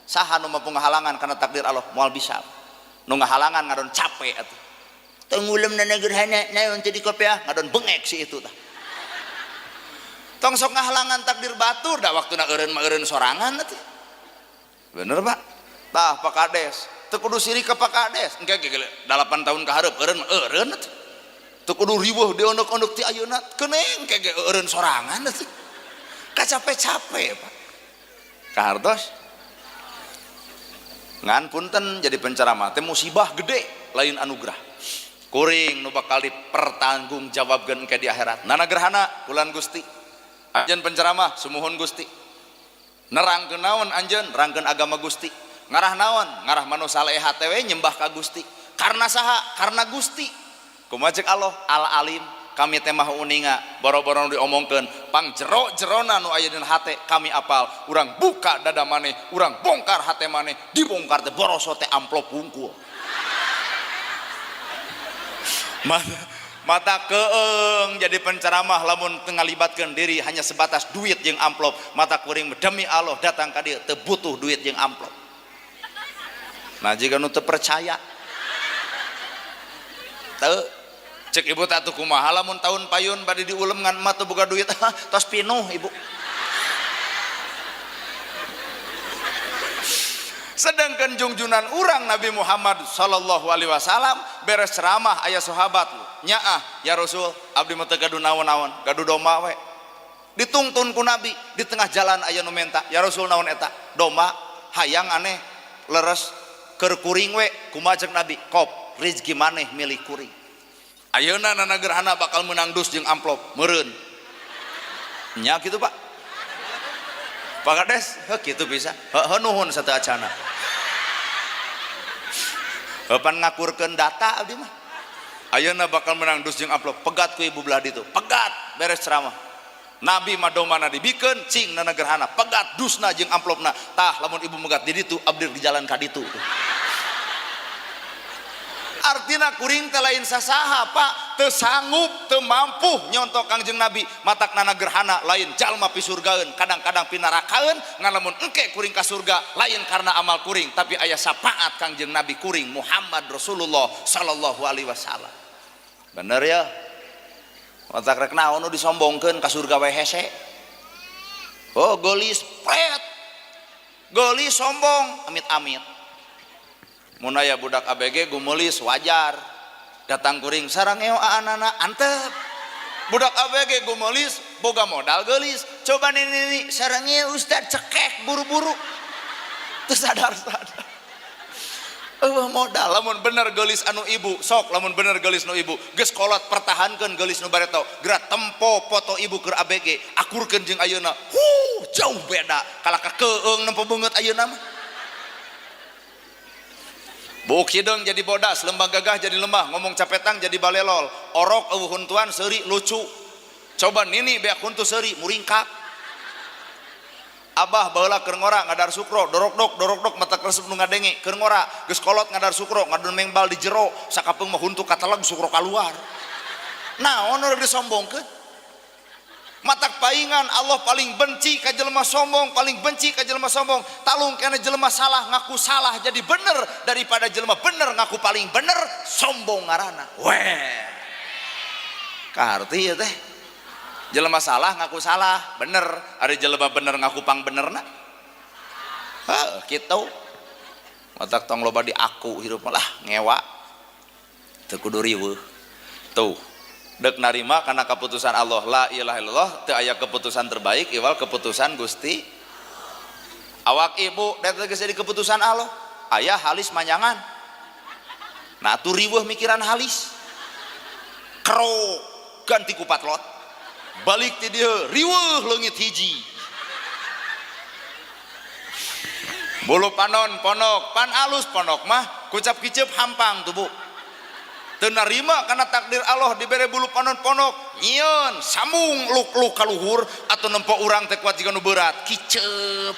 saha nu mampu ngahalangan karena takdir Allah moal bisa nu ngahalangan ngadon capek atuh teu ngulem nana gerhana naon teh di kopiah ngadon bengek si itu tah tong sok ngahalangan takdir batur da waktuna eureun mah eureun sorangan atuh bener Pak tah Pak Kades teu kudu siri ke Pak Kades engke 8 tahun ka hareup eureun mah eureun atuh teu kudu riweuh diondok-ondok ti ayeuna keuneng kege eureun sorangan atuh kacape-cape Pak kahartos ngan punten jadi penceramah teh musibah gede lain anugerah kuring nu bakal dipertanggungjawabkeun ke di akhirat nana gerhana kulan Gusti anjeun penceramah sumuhun Gusti nerangkeun naon anjeun nerangkeun agama Gusti ngarah naon ngarah manu salehah teh we nyembah ka Gusti karena saha karena Gusti kumaha cek Allah al alim kami teh mah uninga boro-boro diomongkeun pang jero-jerona nu aya dina hate kami apal urang buka dada maneh urang bongkar hate maneh dibongkar teh boroso teh amplop bungkul mata keeng jadi penceramah lamun teu ngalibatkeun diri hanya sebatas duit jeung amplop mata kuring demi Allah datang ka dieu teu butuh duit jeung amplop nah jika nu teu percaya teu cek ibu tatu kumaha lamun tahun payun bade diulem ngan emak teu boga duit tos pinuh ibu sedangkan junjunan urang Nabi Muhammad sallallahu alaihi wasallam beres ceramah aya sahabat nyaah ya Rasul abdi mah teu gaduh naon-naon gaduh domba we ditungtun ku Nabi di tengah jalan aya nu menta ya Rasul naon eta domba hayang aneh leres keur kuring we kumaha cek Nabi kop rezeki maneh milih kuring ayeuna nana gerhana bakal menang dus jeung amplop meureun nya kitu Pak Pak Kades heuh kitu bisa heuh nuhun sateu acana pan ngakurkeun data abdi mah ayeuna bakal menang dus jeung amplop pegat ku ibu belah ditu pegat beres ceramah Nabi mah domana dibikeun cing nana gerhana pegat dusna jeung amplopna tah lamun ibu megat di ditu abdi di jalan ka ditu artina kuring teh lain sasaha Pak teu sanggup teu mampu nyontok Kangjeng Nabi matak nana gerhana lain jalma pi surgaeun kadang-kadang pi narakaeun ngan lamun engke kuring ka surga lain karena amal kuring tapi aya syafaat Kangjeng Nabi kuring Muhammad Rasulullah sallallahu alaihi wasallam bener ya matak rek naon nu disombongkeun ka surga we hese oh gelis pret gelis sombong amit-amit mun aya budak ABG gumulis wajar datang kuring sarang eo aana antep budak ABG gumulis boga modal geulis coba nini sarang eo ustad cekek buru-buru teu sadar-sadar modal lamun bener geulis anu ibu sok lamun bener geulis nu ibu geus kolot pertahankeun geulis nu bareto geura tempo foto ibu keur ABG akurkeun jeung ayeuna jauh beda kalaka keung nempo beungeut ayeuna mah Buk hidung jadi bodas, lembah gagah jadi lemah, ngomong capetang jadi balelol, orok eueuh huntuan seuri lucu. Coba nini beak huntu seuri muringkak. Abah baheula keur ngora ngadar sukro, dorok-dok mata kresep nu ngadenge keur ngora, geus kolot ngadar sukro, ngadon mengbal di jero, sakapeung mah huntu kataleg sukro kaluar. Naon urang disombongkeun? Matak paingan Allah paling benci ka jelema sombong, paling benci ka jelema sombong. Talung kana jelema salah ngaku salah jadi bener daripada jelema bener ngaku paling bener sombong ngaranna. Weh. Karti ya teh. Jelema salah ngaku salah, bener. Ari jelema bener ngaku pang benerna. Heuh, kitu. Matak tong loba di aku hirup lah ngewa. Teu kudu riweuh. Tuh. Dek narima karena keputusan Allah la ilaha illallah teu aya keputusan terbaik iwal keputusan Gusti awak ibu da geus jadi keputusan Allah aya halis manyangan nah atuh riweuh mikiran halis kero ganti ku patlot balik ti dieu riweuh leungit hiji bulu panon ponok pan alus ponok mah kucap kiceup hampang tuh Bu teu narima karena takdir Allah dibere bulu panon ponok nyieun sambung luk-luk kaluhur atau nempo urang teh kuat jiga nu berat kiceup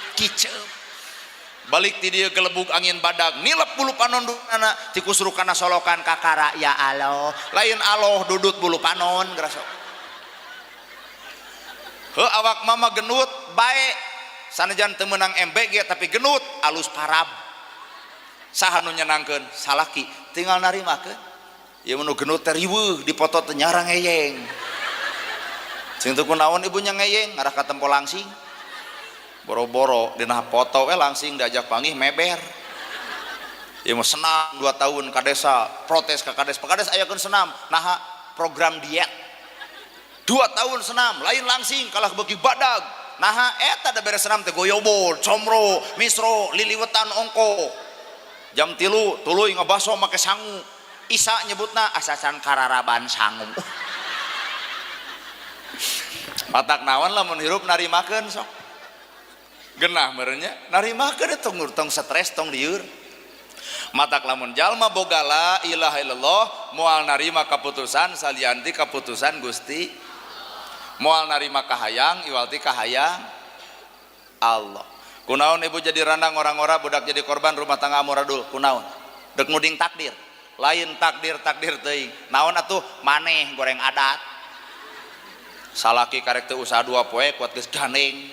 balik ti dieu gelebug angin badag nilep bulu panon anak ti kusrukana solokan kakara ya Allah lain Allah dudut bulu panon gerasa heuh awak mama genut bae sanajan teu meunang MBG tapi genut alus parab saha nu nyenangkeun salaki tinggal narimakeun ieu nu genut teh riweuh dipoto teh nyarang ngeyeng sing teu kunaon ibunya ngeyeng ngarah ka tempo langsing boro-boro dina foto we langsing diajak panggih meber ieu mah senam 2 tahun ka desa protes ka kades pakades ayakeun senam naha program diet 2 tahun senam lain langsing kalah beuki badag naha eta da beres senam teh goyobol comro misro liliwetan ongko jam 3 tuluy ngabaso make sangu isa nyebutna asasan kararaban sangu matak naon lamun hirup narimakeun sok genah merenya narimakeun tong stres tong lieur matak lamun jalma boga la ilaha illallah moal narima kaputusan salianti kaputusan Gusti moal narima kahayang iwalti kahayang Allah kunaon ibu jadi randang orang-orang budak jadi korban rumah tangga amuradul kunaon dek nuding takdir lain takdir teuing naon atuh maneh goreng adat salaki karek teu usaha 2 poe kuat geus gandeng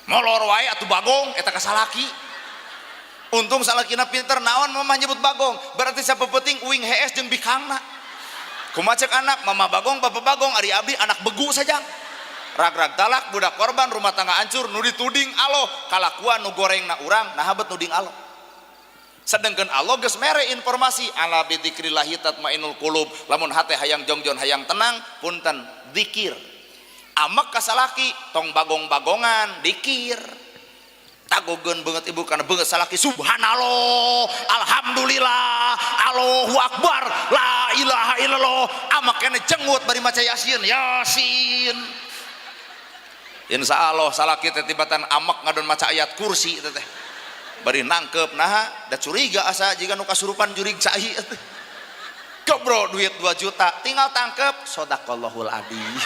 molor wae atuh bagong eta ka salaki untung salakina pinter naon mama nyebut bagong berarti sapepeting uing hees jeung bikangna kumaha ceuk anak mama bagong bapak bagong ari abdi anak begu saja rag-rag talak budak korban rumah tangga hancur nu dituding Allah kalakuan nu gorengna urang nah bet nuding Allah sedengkeun Allah geus mere informasi ala bi dzikrillahi tatmainnul qulub lamun hate hayang jongjon hayang tenang punten zikir amak kasalaki tong bagong-bagongan dikir tagogeun banget ibu karena banget salaki subhanallah alhamdulillah Allahu akbar la ilaha illallah amak kene jengut bari maca yasin insyaallah salaki teh tibatan amak ngadon maca ayat kursi teh bari nangkep nah da curiga asa jika nu kasurupan jurig cai kebro duit 2 juta tinggal tangkep sodaqallahul adzim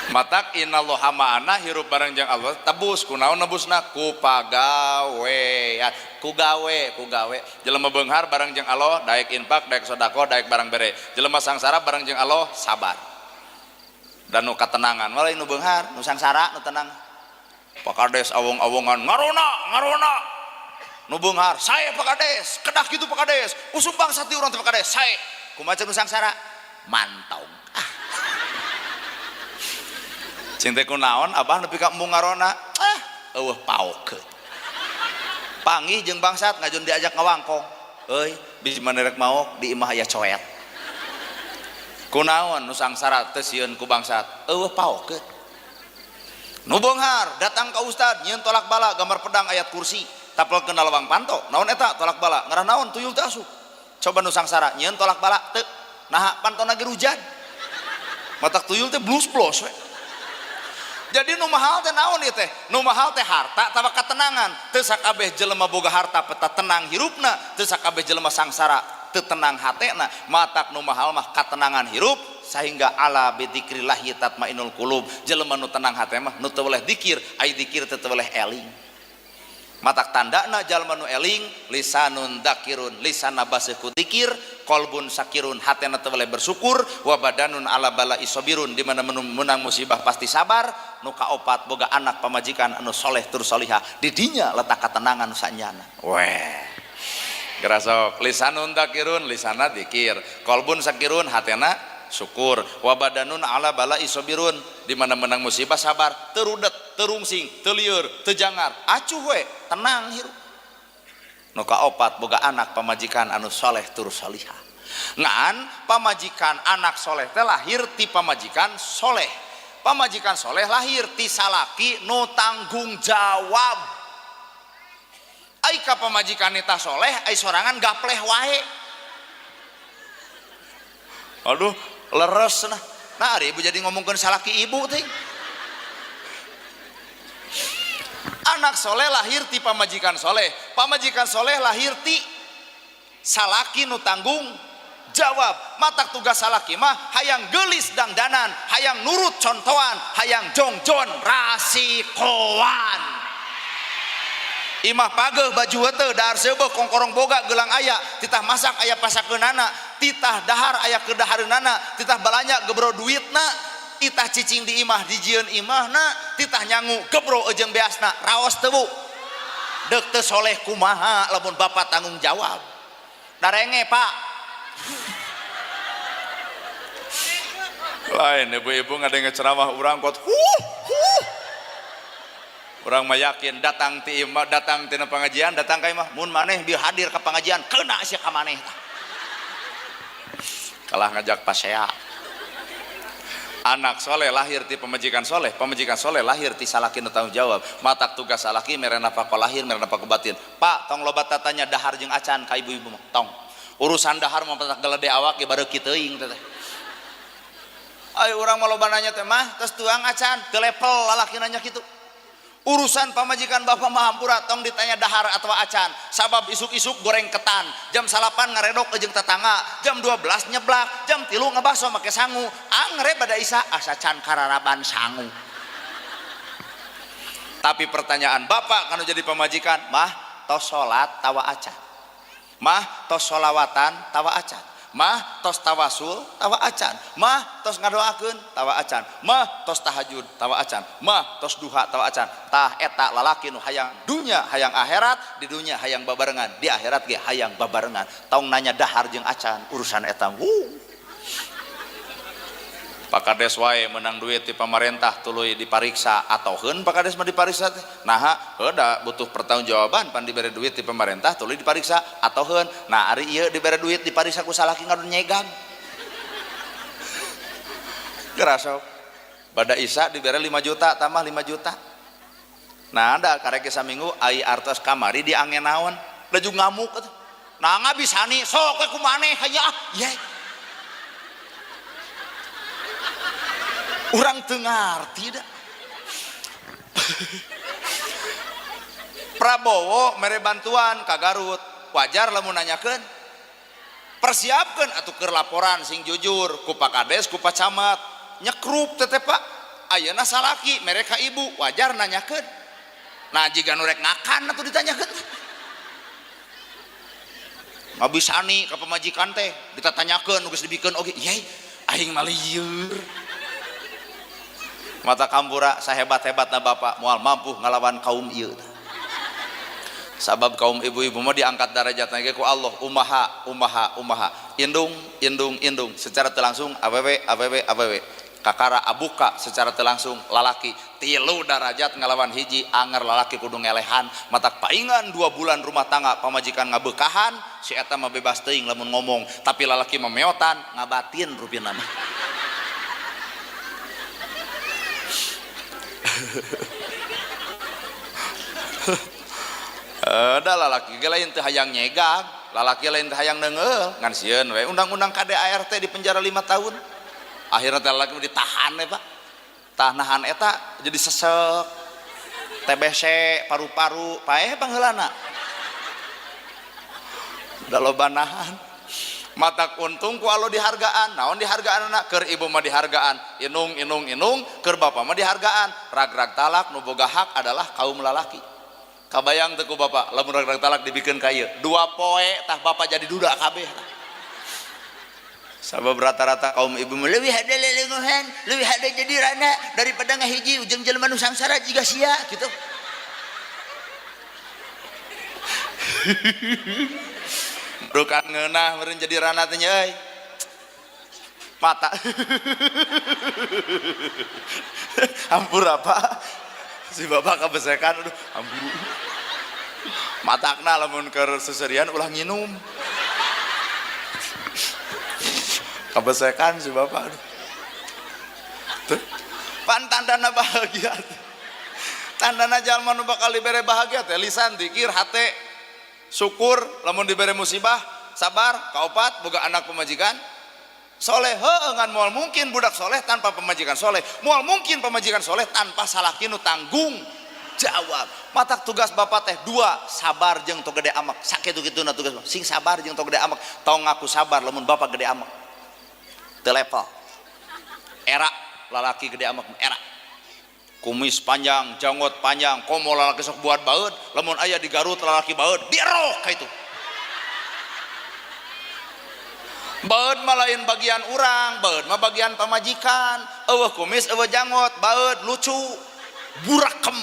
matak innallaha ma'ana hirup bareng jeung Allah tebus kunaon nebusna ku pagawean ku gawe jelema beunghar bareng jeung Allah daek infak daek sedekah daek barang bere jelema sangsara bareng jeung Allah sabar dan nu katenangan walai nu beunghar nu sangsara nu tenang pakades awong-awongan ngarona nu beunghar sae pakades kedah kitu pakades usum bangsa ti urang teh pakades sae kumaha nu sangsara mantong cinta kunaon abah nepi ka embung ngarona eueuh paokeun panggih jeung bangsat ngajun diajak ngawangkong euy bisi manerek maok di imah aya coet kunaon nu sangsara teu sieun ku bangsat eueuh paokeun nu beunghar datang ka ustad nyieun tolak bala gambar pedang ayat kursi tapelkeun lawang panto naon eta tolak bala ngaran naon tuyul teh asup coba nu sangsara nyieun tolak bala teu naha pantona ge rujan matak tuyul teh blus-blus we jadi nu mahal teh naon ieu teh nu mahal teh harta tawa katenangan teu sakabeh jelema boga harta peta tenang hirupna teu sakabeh jelema sangsara teu tenang hatena matak nu mahal mah katenangan hirup sehingga ala bi dzikrillahi tatmainnul qulub jelema nu tenang hate mah nu teu weleh dzikir ai dzikir teu weleh eling matak tandana jalma nu eling lisanun dzakirun lisanna baseuh ku dzikir qalbun sakirun hatena teu weleh bersyukur wa badanun ala bala isabirun di mana menang musibah pasti sabar nu kaopat boga anak pamajikan anu soleh tur solihah di dinya letak katenangan sanyana weh gerasok lisanun dzakirun lisana dzikir qalbun sakirun hatena syukur wa badanun ala bala isabirun di mana menang musibah sabar terudet terungsing telieur tejangar acuh we tenang hirup nu kaopat boga anak pamajikan anu soleh tur solihah ngan pamajikan anak soleh teh lahir ti pamajikan soleh pamajikan soleh lahir ti salaki nu tanggung jawab ai ka pamajikan eta soleh ai sorangan gapleh wae aduh leres nah ari ibu jadi ngomongkeun salaki ibu teh anak soleh lahir ti pamajikan soleh lahir ti salaki nu tanggung jawab. Matak tugas salaki mah hayang gelis dangdanan, hayang nurut contohan, hayang jongjon rasikoan. Imah pageuh baju henteu dahar seubeuh kongkorong boga gelang aya, titah masak aya pasakeunana, titah dahar aya kedahareunana, titah balanya gebro duitna, titah cicing di imah dijieun imahna, titah nyangu gebro ejeung beasna raos teu Bu? Deuk teu soleh kumaha lamun bapak tanggung jawab. Darenge Pak. Lain ibu-ibu ngadenge ceramah urang kot orang mah yakin datang ti imah, datang tina pengajian, datang ka imah mun maneh bi hadir ke pengajian keuna sia ka maneh tah. Kalah ngajak pasea. Anak soleh lahir ti pemajikan soleh, pemajikan soleh lahir ti salaki nu tanggung jawab. Matak tugas salaki mere napa ka lahir, mere napa ka batin. Pak, tong loba tatanya dahar jeung acan ka ibu-ibu mah. Tong. Urusan dahar mah patak gelede awak ge bareuk kitu teuing teh. Ai urang mah loba nanya teh mah, tos tuang acan, teu level lalaki nanya kitu. Urusan pamajikan bapak mah hampura tong ditanya dahar atau acan, sabab isuk-isuk goreng ketan, jam 8 ngaredok jeung tetangga, jam 12 nyeblak, jam 3 ngabaso make sangu, angre bada isa asa can kararaban sangu. Tapi pertanyaan bapak kanu jadi pamajikan, mah tos salat tawa acan, mah tos sholawatan tawa acan, mah tos tawasul tawa acan, mah tos ngadoakeun tawa acan, mah tos tahajud tawa acan, mah tos duha tawa acan. Tah eta lalaki nu hayang dunya hayang akhirat, di dunya hayang babarengan, di akhirat ge hayang babarengan. Tong nanya dahar jeung acan urusan eta. Pakades wae menang duit di pemerintah tuluy dipariksa atoheun pakades mah dipariksa teh. Naha heuda butuh pertanggungjawaban pan dibere duit di pemerintah tuluy dipariksa atoheun. Nah ari ieu dibere duit dipariksa ku salaki ngadon nyegang. Gerasok. Bada isa dibere 5 juta tambah 5 juta. Nah ada karek saminggu ai artos kamari diangen naon. Laju ngamuk atuh. Nah ngabisani sok we kumaneh hanya ye. Urang teu ngarti da. Prabowo mere bantuan ka Garut, wajar lamun nanyakeun. Persiapkeun atuh keur laporan sing jujur ku Pak Kades, ku Pak Camat. Nyekrup teh Pak. Ayeuna salaki mere ka ibu, wajar nanyakeun. Nah jiga nu rek ngakan atuh ditanyakeun. Ngabisani ka pamajikan teh ditatanyakeun geus dibikeun oge. Yai, aing mah lieur. Mata kampura sahebat-hebatna bapak moal mampu ngalawan kaum ieu. Sabab kaum ibu-ibu mah diangkat derajatna ge ku Allah, umaha. Indung secara teu langsung awewe. Kakara abuka secara teu langsung lalaki 3 derajat ngalawan hiji anger lalaki kudu ngelehan. Matak paingan 2 bulan rumah tangga pamajikan ngabeukahan si eta mah bebas teuing lamun ngomong, tapi lalaki mah meotan ngabatin rupina mah. Ada lalaki ge lain teu hayang nyegang, lalaki lain teu hayang neungeul, ngan sieun we undang-undang KDART di penjara 5 tahun. Akhirnya teh lalaki ditahan we Pak. Tah nahan eta jadi sesek, TBC, paru-paru, paeh baheulana. Da loba nahan. Matak untung ku alo dihargaan, naon dihargaan anak keur ibu mah dihargaan, inung keur bapak mah dihargaan. Rag-rag talak nu boga hak adalah kaum lalaki. Kabayang teu ku bapak lamun rag-rag talak dibikeun ka ieu 2 poe tah bapak jadi duda kabeh. Sabab rata-rata kaum ibu mah leuwih hade lelenguhan, leuwih hade jadi rana daripada ngahiji ujung jelema nu sangsara jiga sia kitu. Bukan ngeunah meureun jadi rana teh euy. Mata. Ampur apa? Si bapak kabesekan aduh ampur. Matakna lamun keur seserian ulah nginum. Kabesekan si bapak aduh. Tuh. Pan tandana bahagia. Tandana jalma nu bakal dibere bahagia teh lisan, zikir, hate. Syukur lamun dibere musibah, sabar, kaopat boga anak pemajikan soleh. Heueuh ngan moal mungkin budak soleh tanpa pemajikan soleh, moal mungkin pemajikan soleh tanpa salaki nu tanggung. jawab. Matak tugas bapak teh dua, sabar jeung tong gede amak. Sakitu-kituna tugas sing sabar jeung tong gede amak. Tong ngaku sabar lamun bapak gede amak. Teu level. Era lalaki gede amak era. Kumis panjang, janggot panjang, komo lalaki sok buat baeud, lamun aya di Garut lalaki baeud, dirok ka itu. Baeud mah lain bagian urang, baeud mah bagian pamajikan. Eueuh kumis, eueuh janggot, baeud lucu, burakem.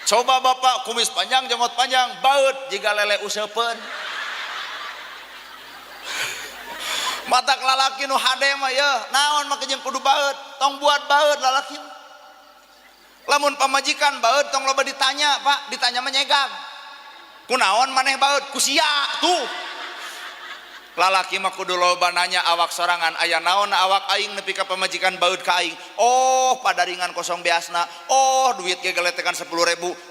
Coba bapak kumis panjang, janggot panjang, baeud jiga lele useupeun. Matak lalaki nu hade mah ya, naon make jeung kudu baeud, tong buat baeud lalaki. Lamun pamajikan baeud tong loba ditanya, Pak, ditanya mah nyegag. Kunaon maneh baeud? Ku sia tuh. Lalaki mah kudu loba nanya awak sorangan, aya naon awak aing nepi ka pamajikan baeud ka aing. Oh, padaringan kosong beasna. Oh, duit ge geletekan 10.000.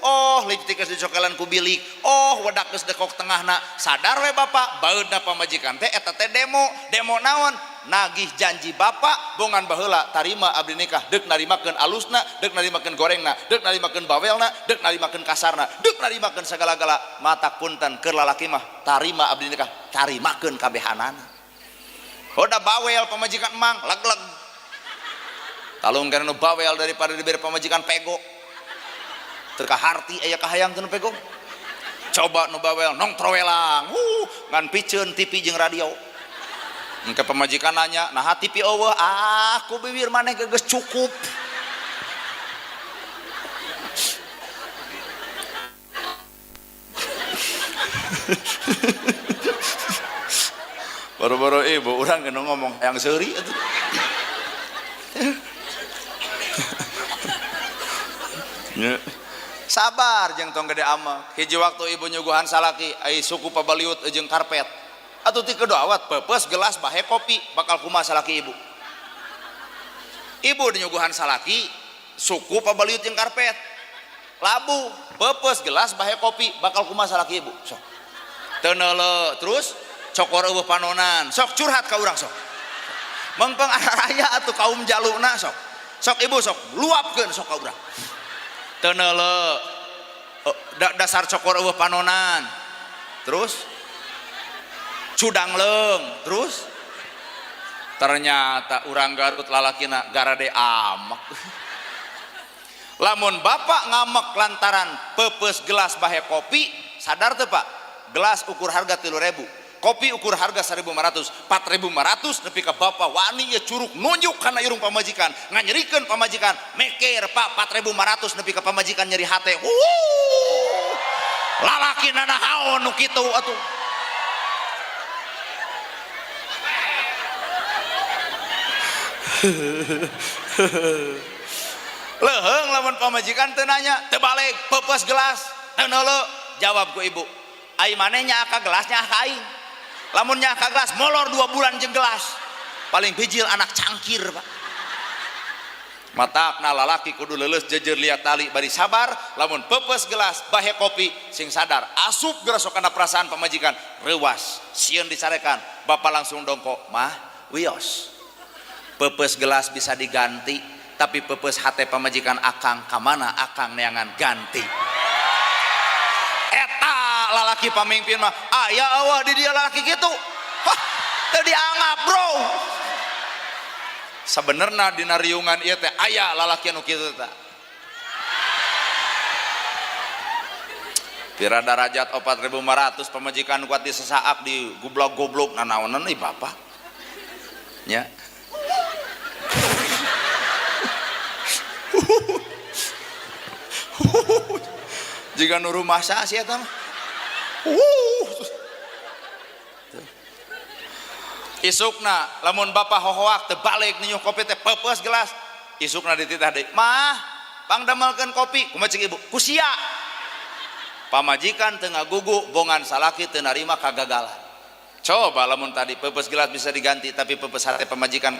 Oh, lipstik geus dicokelan ku bilik. Oh, wedak geus dekok tengahna. Sadar we bapak, baeudna pamajikan teh eta teh demo. Demo naon? Nagih janji bapak bongan baheula tarima abdi nikah deuk narimakeun alusna, deuk narimakeun gorengna, deuk narimakeun bawelna, deuk narimakeun kasarna, deuk narimakeun sagala-gala. Matak punten keur lalaki mah tarima abdi nikah, tarimakeun kabehanana. Hoda bawel pamajikan emang leg-leg. Talung kana nu bawel daripada dibere pamajikan pego. Teu kaharti aya kahayang teu pego. Coba nu bawel nong trowelang. Ngan piceun TV jeung radio. Ke pemajikan nanya, nah TV eueuh, aku bibir maneh geus cukup. Baru-baru ibu urang geus ngomong yang seuri atuh. Sabar jeung tong gede amak. Hiji waktu ibu nyuguhan salaki ai suku pabaliut jeung karpet. Atau ti kedawat pepes gelas bahe kopi bakal kumaha salaki ibu. Ibu dinyuguhan salaki suku pabaliut jeung karpet. Labu pepes gelas bahe kopi bakal kumaha salaki ibu. Sok. Teu neuleuh terus cokor eueuh panonan. Sok curhat ka urang sok. Mengpeng aya atuh kaum jaluna sok. Sok ibu sok luapkeun sok ka urang. Teu neuleuh dasar cokor eueuh panonan. Terus cudang leung, terus ternyata urang Garut lalakina garade amek. Lamun bapak ngamek lantaran pepes gelas bahe kopi, sadar teu Pak? Gelas ukur harga 3.000, kopi ukur harga 1.500, 4.500 nepi ka bapak wani ya curug nunjuk kana irung pamajikan, nganyerikeun pamajikan, meker Pak 4.500 nepi ka pamajikan nyeri hate. Lalakina nahaon nu kitu atuh. Leuheung lamun pamajikan teu nanya, teu balik pepes gelas, teu neuleuh jawab ku ibu. Ai maneh nya ka gelasnya ka aing. Lamun nya ka gelas molor 2 bulan jeung gelas. Paling bijil anak cangkir, Pak. Matakna lalaki kudu leuleus jejer liat tali bari sabar, lamun pepes gelas bahe kopi sing sadar asup geurasokana perasaan pamajikan reuwas sieun dicarekan bapak langsung dongkok, "Mah, wios. Pepes gelas bisa diganti, tapi pepes hate pamajikan akang kamana akang neangan ganti." Eta lalaki pamimpin mah aya eueuh di dia lalaki gitu. Hah, teu dianggap, Bro. Sabenerna dina riungan ieu teh aya lalaki anu kitu teh. Pira darajat 4.500 pamajikan kuat disesaak di goblok-goblok nanaonan ieu bapak. Nya. Jika nu rumah sa sia eta mah. Isukna lamun bapak hohoak teu balik niuh kopi teh pepes gelas. Isukna dititah deui, "Mah, pangdamelkeun kopi." Kumaha cing ibu? "Ku sia." Pamajikan teu ngagugu bongan salaki teu narima kagagalan. Coba lamun tadi pepes gelas bisa diganti tapi pepes hate pamajikan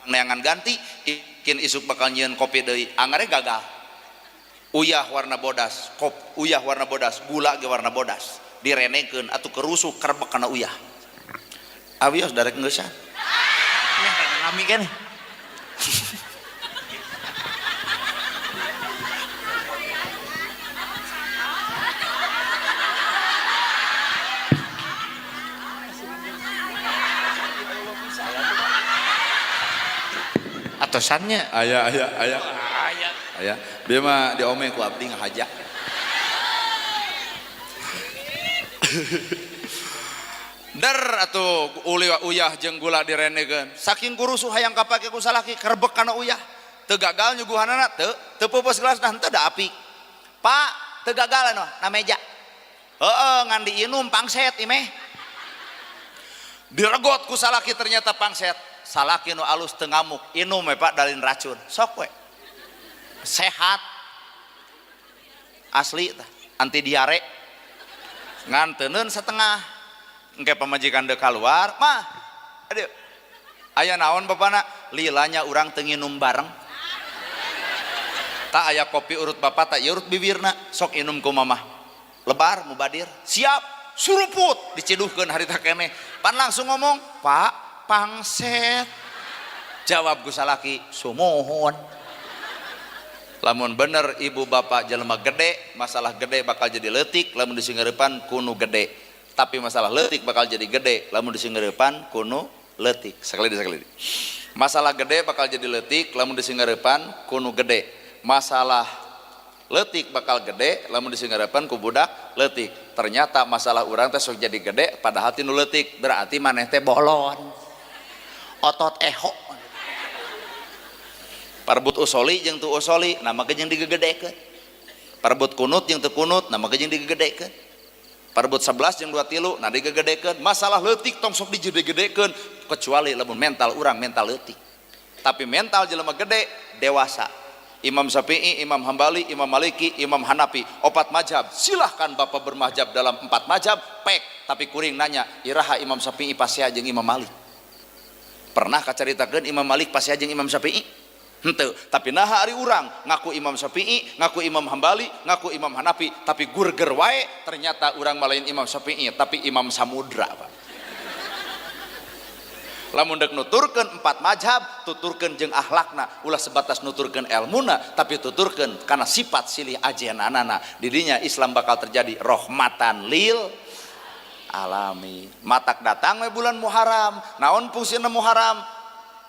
neangan ganti, ikin isuk bakal nyieun kopi deui, angare gagal. Uyah warna bodas, uyah warna bodas, gula ge warna bodas, direnekeun atuh kerusuh kerebek kana uyah. Awios darek ngeusan. Nya ngami keneh. atosannya aya dia mah diomeng ku abdi ngahajak. Der atuh uli uyah jeung gula direnegeun saking kurusu hayang kapake ku salaki kerebek kana uyah teu gagal nyuguhanana teu peupeus gelasna henteu da api pak teu gagal anu na meja heueuh ngan diinum pangset imeh diregot ku salaki ternyata pangset salaki nu alus teu ngamuk inum we pak dalin racun sok we sehat asli tah anti diare ngan teuneun setengah engke pamajikan deu kaluar mah aduh aya naon bapana lilanya urang teu nginum bareng tak aya kopi urut bapak tak urut bibirna sok inum ku mamah lebar mubadir siap suruput diciduhkeun harita keneh pan langsung ngomong pak pangset jawab ku salaki sumohon lamun bener ibu bapak jelema gede masalah gede bakal jadi leutik lamun disingeurepan kuno gede tapi masalah leutik bakal jadi gede lamun disingeurepan kuno leutik sakali masalah gede bakal jadi leutik lamun disingeurepan kuno gede masalah leutik bakal gede lamun disingeurepan ku budak leutik ternyata masalah urang teh sok jadi gede padahal tinu leutik berarti maneh teh bolon otot eho parbut usoli jeung tu usoli nama jeung digegedekeun parbut kunut jeung teu kunut nama jeung digegedekeun parbut 11 jeung 23 nah digegedekeun masalah leutik tong sok digedekeun kecuali lamun mental urang mental leutik tapi mental jelema gede dewasa Imam Syafi'i, Imam Hambali, Imam Maliki, Imam Hanafi, 4 mazhab silahkan bapak bermazhab dalam 4 mazhab pek tapi kuring nanya iraha Imam Syafi'i pasea jeung Imam Malik pernah kacaritakeun Imam Malik pasea jeung Imam Syafi'i henteu tapi naha ari urang ngaku Imam Syafi'i ngaku Imam Hambali ngaku Imam Hanafi tapi gurger wae ternyata urang malain Imam Syafi'i tapi Imam Samudra Pak lamun dek nuturkeun 4 mazhab tuturkeun jeung akhlakna ulah sebatas nuturkeun elmuna tapi tuturkeun kana sifat silih ajenanana didinya Islam bakal terjadi rahmatan lil alamin matak datang we bulan Muharram naon fungsina Muharram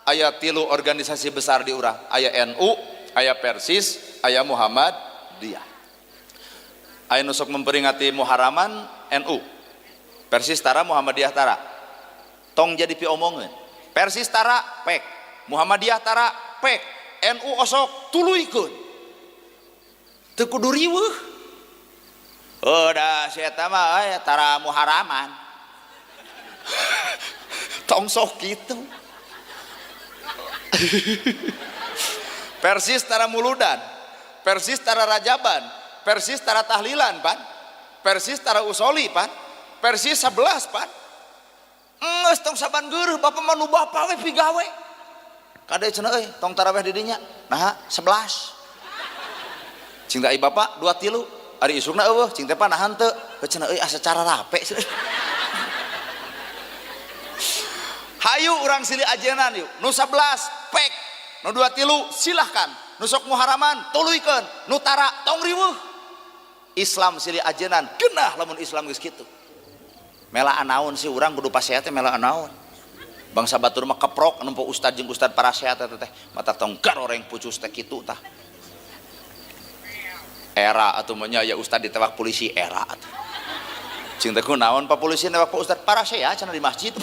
aya 3 organisasi besar di urang aya NU aya Persis aya Muhammadiyah aya nu sok memperingati Muharraman NU Persis tara Muhammadiyah tara tong jadi piomongeun Persis tara pek Muhammadiyah tara pek NU osok tuluykeun teu kudu riweuh da si eta mah tara Muharraman tong sok kitu Persis tara muludan Persis tara rajaban Persis tara tahlilan pan Persis tara usoli pan Persis 11 pan geus tong saban geuruh bapak mah nu bapa we pigawe kade cenah euy tong tarawih di dinya nah 11 cing da bapak 23 ari isukna eueuh cing teh panahan teu cenah euy asa cara rape hayu urang silih ajenan yuk nu 11 pek nu 23 silahkan nu sok Muharraman tuluykeun nu tara tong riweuh Islam silih ajenan geunah lamun Islam geus kitu melaan naon sih urang kudu pasea teh melaan naon bangsa batur mah keprok nempo ustad jeung ustad parasehat teh mata tong garoreng pucus teh kitu tah era atuh mah nya ya ustad ditewak polisi era cing teh kunaon pa polisi newak pa ustad parasehat cenah di masjid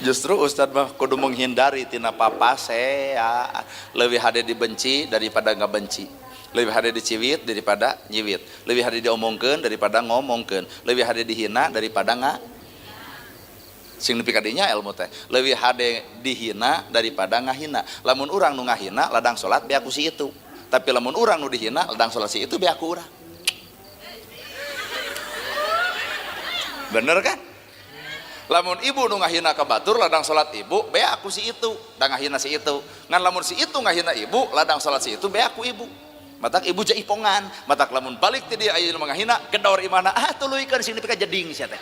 justru ustad mah kudu menghindari tina papasea leuwih hade dibenci daripada ngabenci lebih hade diciwit daripada nyiwit lebih hade diomongkeun daripada ngomongkeun lebih hade dihina daripada sing nepi ka dinya ilmu teh lebih hade dihina daripada ngahina lamun urang nu ngahina ladang salat be aku si itu tapi lamun urang nu dihina ladang salat si itu be aku urang bener kan lamun ibu nu ngahina ka batur ladang salat ibu be aku si itu da ngahina si itu ngan lamun si itu ngahina ibu ladang salat si itu be aku ibu matak ibu jaipongan matak lamun balik ti dia aya nu ngahina gedor imana tuluykeun sing nepi ka jeding sia teh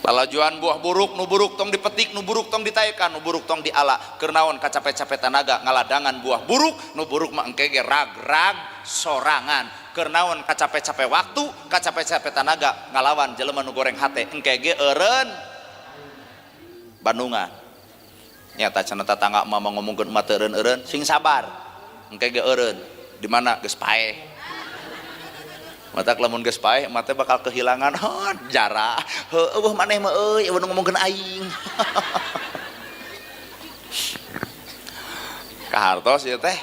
lalajuan buah buruk nu buruk tong dipetik nu buruk tong ditaekan nu buruk tong diala keur naon kacapek-capek tanaga ngaladangan buah buruk nu buruk mah engke ge rag-rag sorangan keur naon kacapek-capek waktu kacapek-capek tanaga ngalawan jelema nu goreng hate engke ge eureun Bandungan nyata cenah tetangga mama ngomongkeun mah teu eureun sing sabar engke ge eureun di mana geus paeh mata lamun geus paeh mah teh bakal kehilangan jarak heueuh maneh mah euy eueuh ngomongkeun aing kahartos ieu teh.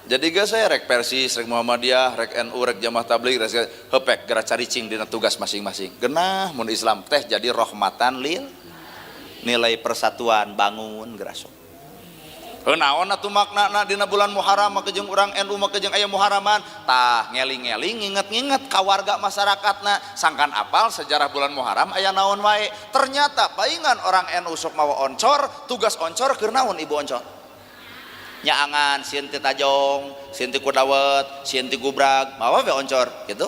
Jadi geus saya rek Persis, rek Muhammadiyah, rek NU, rek Jamaah Tabligh, rek hepek geura caricing dina tugas masing-masing. Geunah mun Islam teh jadi rahmatan lil nilai persatuan bangun geura sok. Heuh naon atuh maknana dina bulan Muharram mah jeung urang NU mah jeung aya Muharraman? Tah ngeling-ngeling nginget-nginget ka warga masyarakatna sangkan apal sejarah bulan Muharram aya naon wae. Ternyata paingan orang NU sok mawa oncor, tugas oncor keur naon Ibu Oncor? Nyaangan sieun ti Tajong, sieun ti Kudawet, sieun ti Gubrag, mawa we oncor gitu.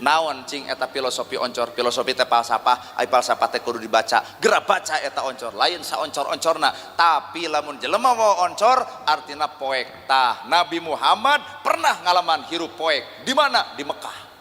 Naon cing eta filosofi oncor? Filosofi teh falsafah, ai falsafah teh kudu dibaca. Geura baca eta oncor, lain sa oncor-oncorna. Tapi lamun jelema mawa oncor artina poek. Tah Nabi Muhammad pernah ngalaman hirup poek. Di mana? Di Mekah.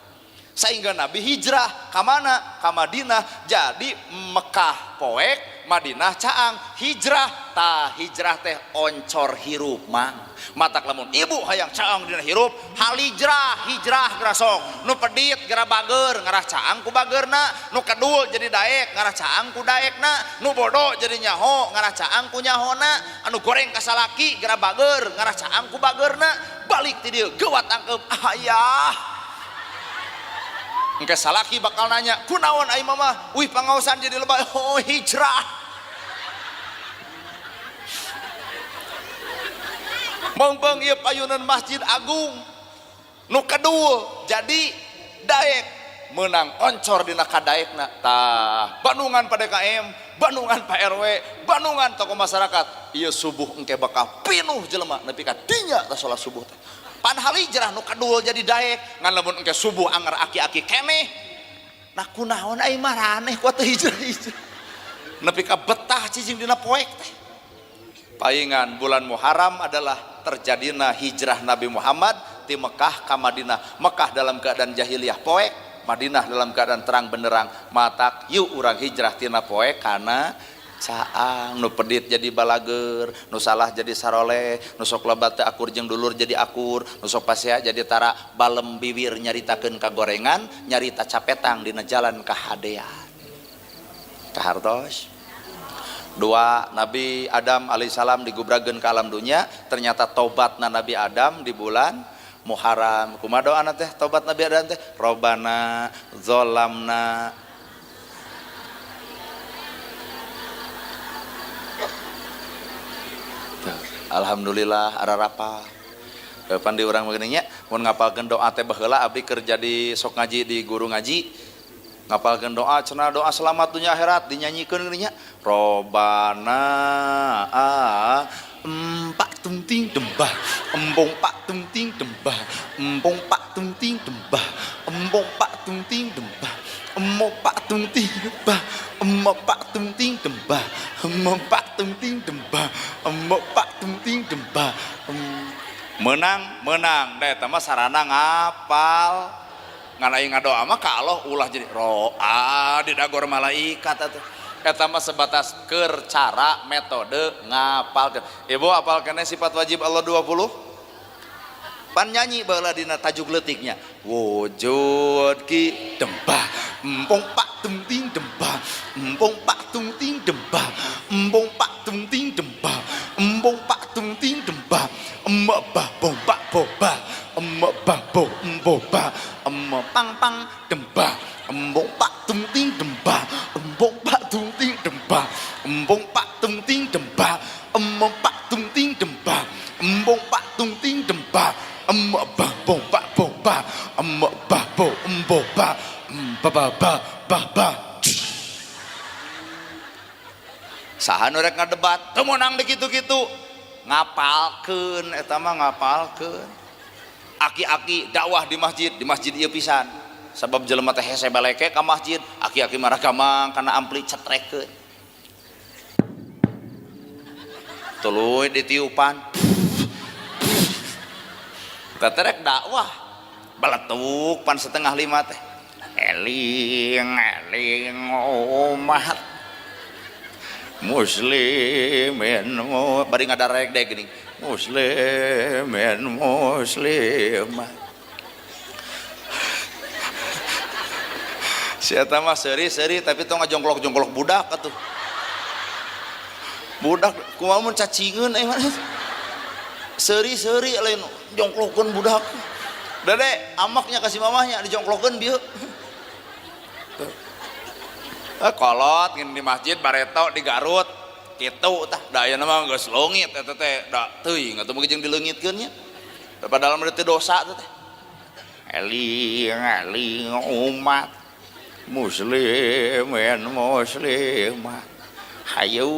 Sehingga Nabi hijrah ka mana? Ka Madinah. Jadi Mekah poek, Madinah caang. Hijrah tah hijrah teh oncor hirup mang. Matak lamun ibu hayang caang dina hirup halijrah hijrah geura sok. Nu pedit geura bager ngarah caang ku bageurna, nu kedul jadi daek ngarah caang ku daekna, nu bodoh jadi nyaho ngarah caang ku nyahona, anu goreng ka salaki geura bager ngarah caang ku bageurna. Balik ti dieu geuwat angkeup ayah. Engke salaki bakal nanya, kunaon ai mama? Wih pangaosan jadi lebay. Oh hijrah. Mong-mong ieu payunan Masjid Agung. Nu kedua jadi daek menang oncor dina kadaekna. Tah Bandungan PDKM, Bandungan Pak RW, Bandungan tokoh masyarakat. Ieu subuh engke bakal pinuh jelema nepi ka dinya tah salat subuh teh. Pan halijrah nu kadul jadi daek ngan lamun engke subuh anger aki-aki keneh nah kunaon ai maraneh ku teh hijrah nepi ka betah cicing dina poek teh. Paingan bulan Muharram adalah terjadina hijrah Nabi Muhammad di Mekah ka Madinah. Mekah dalam keadaan jahiliyah poek, Madinah dalam keadaan terang benderang. Matak yuk urang hijrah tina poek kana caang, nu pedit jadi balager, nu salah jadi saroleh, nu sok loba teu akur jeung dulur jadi akur, nu sok pasea jadi tara balem bibir nyaritakeun kagorengan, nyarita capetang dina jalan kahadean. Kahartos. Dua, Nabi Adam alaihissalam digubrageun ka alam dunya, ternyata tobatna Nabi Adam di bulan Muharram. Kumaha doana teh tobat Nabi Adam teh? Robbana zolamna alhamdulillah ararapa kapan di urang begininya mun ngapalkeun doa teh baheula abdi keur jadi sok ngaji di guru ngaji ngapalkeun doa cenah doa selamat dunia akhirat dinyanyikeun geuning nya Robbana empak tunting dembah embong pak tunting dembah embong pak tunting dembah embong pak tunting dembah embong pak tunting dembah embong pak tunting dembah embong pak tunting dembah embong pak tunting dembah menang da eta mah sarana ngapal ngan aing ngadoa mah ka Allah ulah jadi roa di dagor malaikat atuh. Eta mah sebatas keur cara metode ngapalkeun. Ibu apalkeun sifat wajib Allah 20? Pan nyanyi baheula dina tajuk leutiknya. Wujud ki dembah, empong pak tunting dembah, empong pak tunting dembah, empong pak tunting dembah, empong pak tunting dembah, emak bah bong pak boba, emak bah bong boba, emak pang pang dembah, empong pak tunting dembah, empong pak tunting dembah, empong pak tunting dembah, emak pak tunting dembah, empong pak tunting dembah. Emak bah bong pak boba, emak bah bong boba, bah. Saha nu rek ngadebat, teu meunang di kitu-kitu. Ngapalkeun eta mah ngapalkeun. Aki-aki dakwah di masjid ieu pisan. Sabab jelema teh hese baleke ka masjid, aki-aki marah gamang kana ampli cetrekeun. Tuluy ditiupan. Teterek dakwah baletuk pan 4:30 teh eling umat muslimin bari ngadarek deh gini muslimin muslimah si eta mah seri tapi tong ngajongklok-jongklok budak atuh budak kumaha mun cacingeun mah seri lain jongklokeun budak dede amaknya kasih mamahnya dijongklokeun bieu kolot di masjid bareto di Garut kitu tah da ayeuna mah geus leungit eta teh da teuing atuh meugi jeung dileungitkeun nya da padahal mah teh dosa teh eling umat muslimin muslimah hayu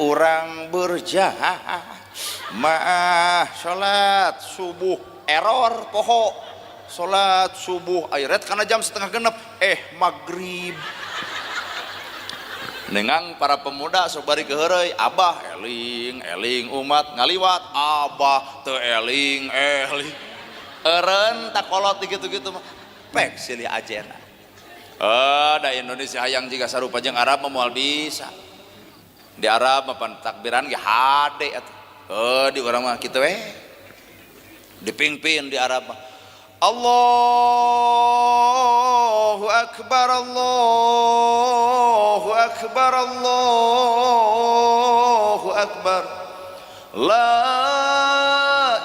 urang berjamaah salat subuh error poho salat subuh airet kana jam 5:30 maghrib nengang para pemuda sok bari keheureuy abah eling umat ngaliwat abah teu eling eureun tak kolot gitu-gitu mah pek silih ajena da Indonesia hayang jika sarupa jeung Arab moal bisa di Arab mah takbiran ge hade atuh di urang mah kitu we dipingpin di Arab mah Allahu akbar Allahu akbar Allahu akbar la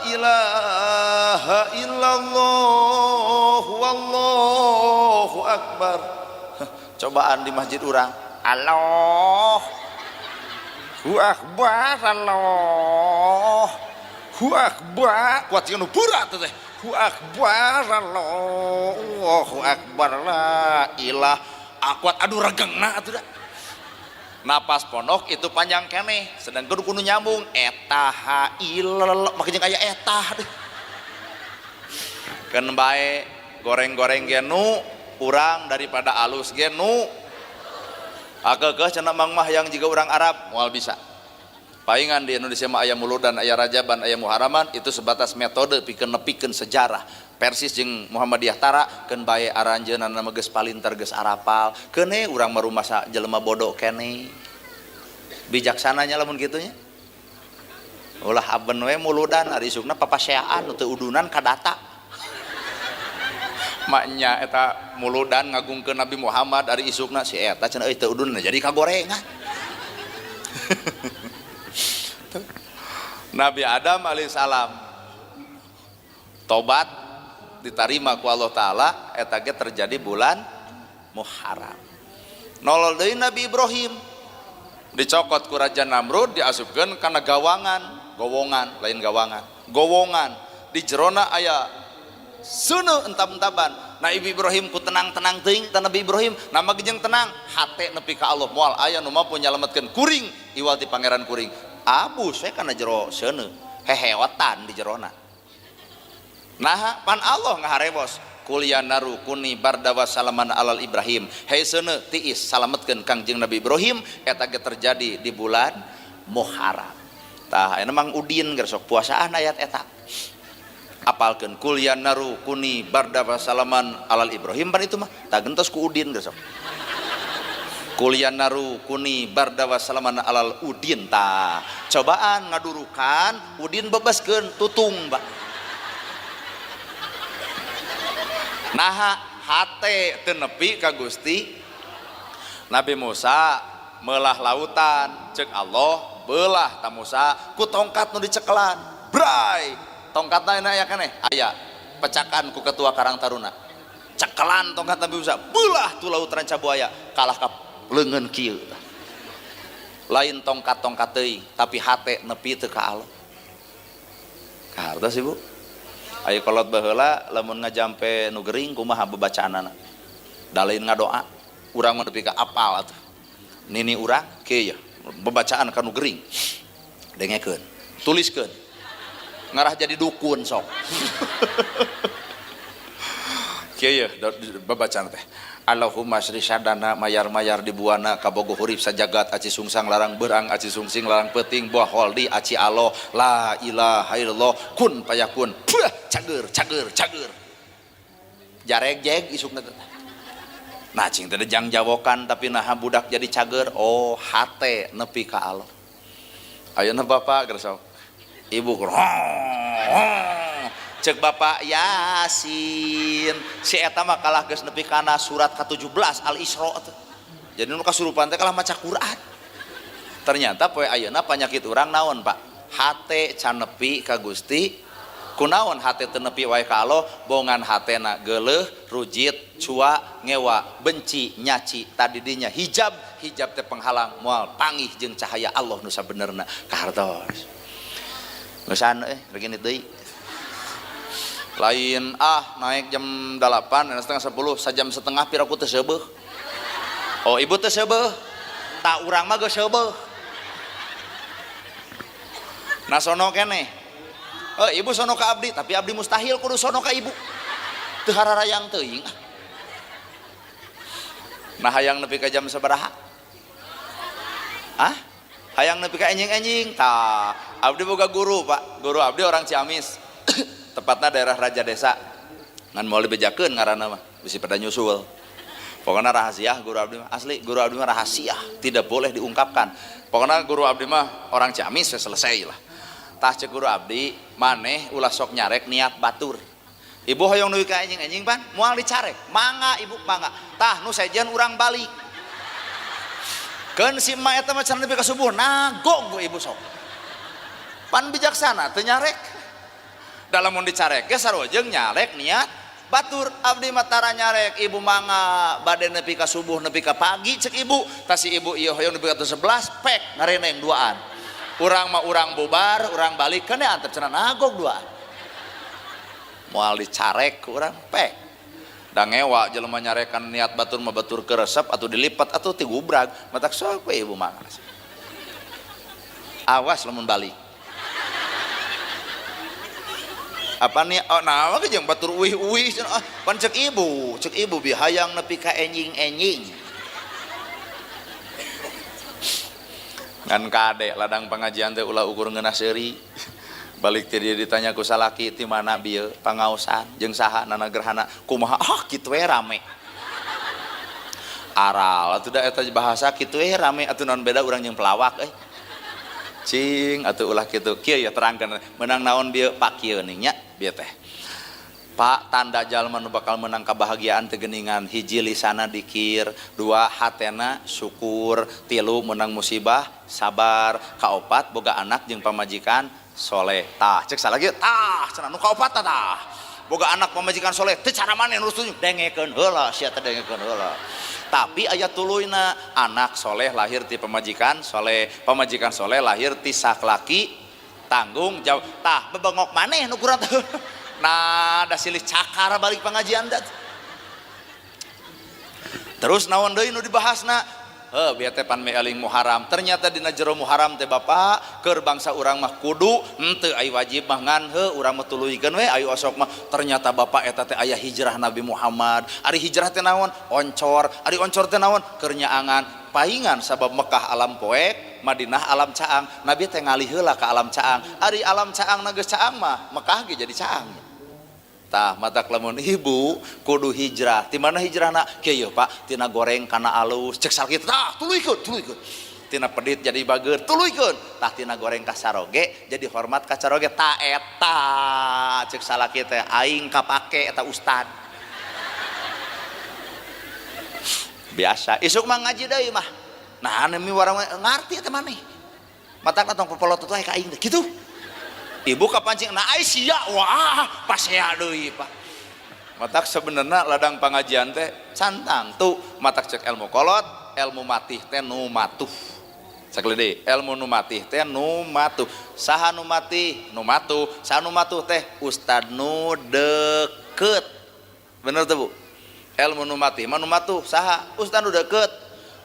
ilaha illallah wallahu akbar cobaan di masjid urang Allahu akbar Allahu akbar kuat jeung nu berat teh akbar Allahu akbar la ilah akuat aduh regengna atuh da napas pondok itu panjang keneh sedang kudu nyambung eta hail make jeung aya eta deh keun bae goreng-goreng ge nu urang daripada alus ge nu ageugeuh cenah mang mah yang jiga urang Arab moal bisa palingan di Indonesia mah aya muludan aya rajaban aya muharaman itu sebatas metode pikeun nepikeun sejarah persis jeung Muhammadiyah tara keun bae aranjeunana mah geus palinter geus arapal keune urang mah rumasa jelema bodoh keneh bijaksananya lamun kitu nya ulah aben we muludan ari isukna papaseaan teu udunan ka data maknya eta muludan ngagungkeun Nabi Muhammad ari isukna si eta cenah euy teu udunan jadi kagorengan Nabi Adam alaihissalam tobat diterima ku Allah Ta'ala eta ge terjadi bulan Muharram nolol deui Nabi Ibrahim dicokot ku Raja Namrud diasupkeun kana gowongan lain gowongan di jerona aya seuneu entab-entaban Nabi Ibrahim ku tenang-tenang teuing ta Nabi Ibrahim nama jeung tenang hate nepi ka Allah moal aya nu mampu nyalametkeun kuring iwal ti pangeran kuring abus we kana jero seuneu hehewetan di jerona nah pan Allah ngaharebos kuliah naru kuni bardawa salaman alal Ibrahim hei seuneu tiis salametkeun Kangjeng Nabi Ibrahim eta ge terjadi di bulan Muharram tah aya mang udin geus sok puasaan ayat eta apalkeun kuliah naru kuni bardawa salaman alal Ibrahim pan itu mah tah gentos ku udin geus sok kuliah naru kuni bardawa salaman alal udin ta cobaan ngadurukan udin bebaskeun tutung ba nah hate teu nepi ka Gusti Nabi Musa meulah lautan ceuk Allah beulah ta Musa ku tongkat nu dicekelan bray tongkatna aya keneh aya pecakan ku ketua Karang Taruna cekelan tongkat Nabi Musa beulah tu lautan Cabuaya kalah ka leungeun kieu lain tongkat-tongkat teuing tapi hate nepi teu ka Allah kahartos Ibu aya kolot baheula lamun ngajampe nu gering kumaha bebacaanana da lain ngadoa urang mah nepi ka apal atuh nini urang kieu ya bebacaan ka nu gering dengekeun tuliskeun ngarah jadi dukun sok kieu ya bebacaan teh Allahumma sri sadana mayar-mayar dibuana kabogo hurip sajagat aci sungsang larang berang aci sungsing larang peting buah holdi aci Allah la ilaha illallah kun payakun cager jareg jeg isukna Nah cing teh jang jawokan tapi nah budak jadi cager. Oh hate nepi ka Allah. Ayeuna bapak geus sok ibu cek bapak Yasin si eta mah kalah geus nepi kana surat ke-17 Al-Isra teh. Jadi nu kasurupan teh kalah maca Quran. Ternyata poe ayeuna panyakit urang naon Pak? Hate can nepi ka Gusti. Kunaon hate teu nepi wae ka Allah? Bongan hatena geuleuh, rujit, cua, ngewa, benci, nyaci, tadi dinya hijab teh penghalang moal panggih jeung cahaya Allah nu sabenerna ka hartos. Geus regini deui. Lain naik jam 8 setengah 10 sajam setengah piraku teu seubeuh. Oh ibu teu seubeuh. Tak urang mah geus seubeuh. Nah sono keneh. Ibu sono ka abdi, tapi abdi mustahil kudu sono ka ibu. Teu hararayang teuing. Nah hayang nepi ka jam sabaraha? Hayang nepi ka enjing-enjing. Tah, abdi boga guru, Pak. Guru abdi orang Ciamis. Tepatnya daerah Raja Desa. Ngan moal dibejakeun ngaranna mah, bisi pada nyusul. Pokoknya rahasia guru abdi mah, asli guru abdi mah rahasia, tidak boleh diungkapkan. Pokoknya guru abdi mah orang Ciamis selesai lah. Tah cek guru abdi, maneh ulah sok nyarek niat batur. Ibu hoyong nuju ka enjing-enjing pan, moal dicarek. Mangga ibu, mangga. Tah nu sejen urang balik. Keun si emak eta mah can nepi ka subuh, nagog ku ibu sok. Pan bijaksana teu nyarek. Dalam mun dicarek ge sarojeng nyarek niat batur. Abdi mah tara nyarek ibu mangga bade nepi ka subuh nepi ka pagi cek ibu. Tah si ibu ieu hoyong nepi ka 11 pek ngareneng duaan. Urang mah urang bubar, urang balik kan ya antep cenah nagog duaan. Moal dicarek ku urang pek. Da ngewa jelema nyarekan niat batur mah batur keresep atuh dilipat atuh ti gubrag. Matak sok we ibu mangga. Awas lamun balik. Apa nih nah ke jeung batur uih-uih pan cek ibu bi hayang nepi ka enjing-enjing ngan kade ladang pengajian teh ulah ukur ngeunah seuri balik teh dia ditanya ku salaki ti mana bieu pangaosan jeung saha nana gerhana kumaha kitu we rame aral atuh da eta bahasa kitu we rame atuh naon beda urang jeung pelawak cing atuh ulah kitu kieu ya terangkeun menang naon bieu Pak kieu ning nya bieu teh Pak tanda jalma nu bakal menang kebahagiaan teh geuningan hiji lisana dikir, dua hatena syukur, tilu menang musibah sabar, kaopat boga anak jeung pamajikan soleh. Tah cek salagi tah cenah nu kaopat tah boga anak pamajikan soleh teu cara maneh nu tunjuk dengekeun heula sia teh dengekeun heula. Tapi ayat tuluina anak soleh lahir ti pamajikan soleh lahir ti saklaki tanggung jawab. Tah bebengok maneh nu kurang teh. Nah da silih cakar balik pengajian dat. Terus naon deui nu dibahasna? Biar teh pan meeling Muharram. Ternyata dina jero Muharram teh Bapak keur bangsa urang mah kudu henteu aya wajib mah ngan urang mah tuluikeun we ayo osok mah. Ternyata Bapak eta teh aya hijrah Nabi Muhammad. Ari hijrah teh naon? Oncor. Ari oncor teh naon? Keur nyaangan paingan sabab Mekah alam poek, Madinah alam caang. Nabi teh ngalih heula ka alam caang. Ari alam caang na geus caang mah Mekah ge jadi caang. Tah matak lamun ibu kudu hijrah. Ti mana hijrahna? Kieu Pak, tina goreng kana alus cek sakit tah tuluykeun. Tina pedit jadi bager tuluykeun. Tah tina goreng ka saroge jadi hormat ka saroge. Tah eta cek salaki teh aing kapake eta ustad. Biasa isuk mah ngaji deui mah. Nah nemi warang ngarti eta maneh. Matak tong popolot teh ka aing kitu. Ibu kapancing na Aisyah wah pasea deui Pak. Matak sebenarnya ladang pengajian teh cantang tuh matak cek ilmu kolot, ilmu matih teh nu matuh. Sakali deui, ilmu nu matih teh nu matuh. Saha nu matih? Nu matuh. Saha nu matuh teh ustad nu deket. Bener tuh Bu? Ilmu nu matih, mah nu matuh saha? Ustad nu deket.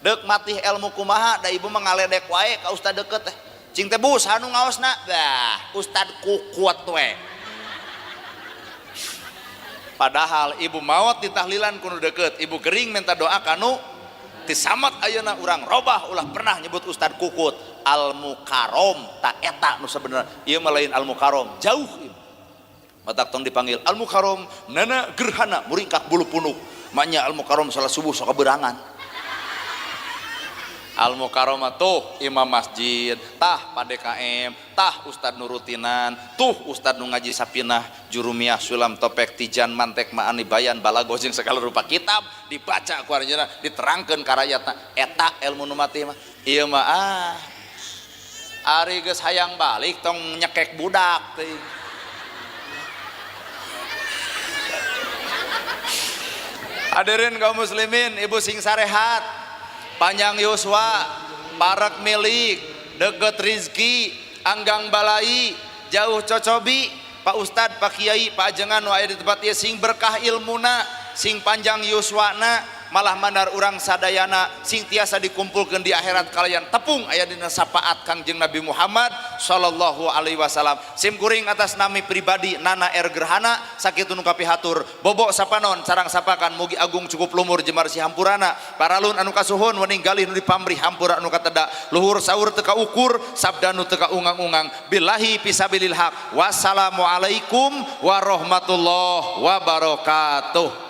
Dek matih ilmu kumaha da ibu mah ngaledek wae ka ustad deket teh. Cing teh Bu, saha nu ngaosna? Dah, ustad kukuat we. Padahal ibu maot ditahlilan kudu deket, ibu gering minta doa kanu tisamat ayeuna urang robah ulah pernah nyebut ustad kukut. Al mukarom tak eta nu sabenerna ieu mah lain al mukarom jauh ieu. Matak tong dipanggil al mukarom nana gerhana muringkak bulu punuk. maknya Al Mukarram salat subuh sok berangan. Al Mukarram tuh imam masjid, tah PDKM, tah Ustad Nurutinan, tuh Ustad nu ngaji Sapinah, Jurumiyah, Sulam Topek, Tijan, Mantek, Ma'ani, Bayan, Balago jeung segala rupa kitab dibaca ku arjeuna, diterangkeun ka rakyatna eta ilmu nu mati mah. Ieu mah ari geus hayang balik tong nyekek budak teuing. Hadirin kaum muslimin, ibu sing sarehat, panjang yuswa, parek milik, deket rizki, anggang balai, jauh cocobi, Pak Ustad, Pak Kiai, Pak Ajengan nu aya di tempat ieu sing berkah ilmuna, sing panjang yuswana, malah mandar urang sadayana sing tiasa dikumpulkeun di akhirat kalian tepung aya dina sapaat Kangjeng Nabi Muhammad sallallahu alaihi wasallam. Sim kuring atas nami pribadi Nana R Gerhana sakitu nu kapihatur bobo sapanon sareng sapakan mugi agung cukup lumur jemar si hampurana paralun anu kasuhun wening galih nu dipamrih hampura anu kateda luhur saur teu kaukur sabda nu teu kaungang-ungang billahi fisabilil haq wassalamu alaikum warahmatullahi wabarakatuh.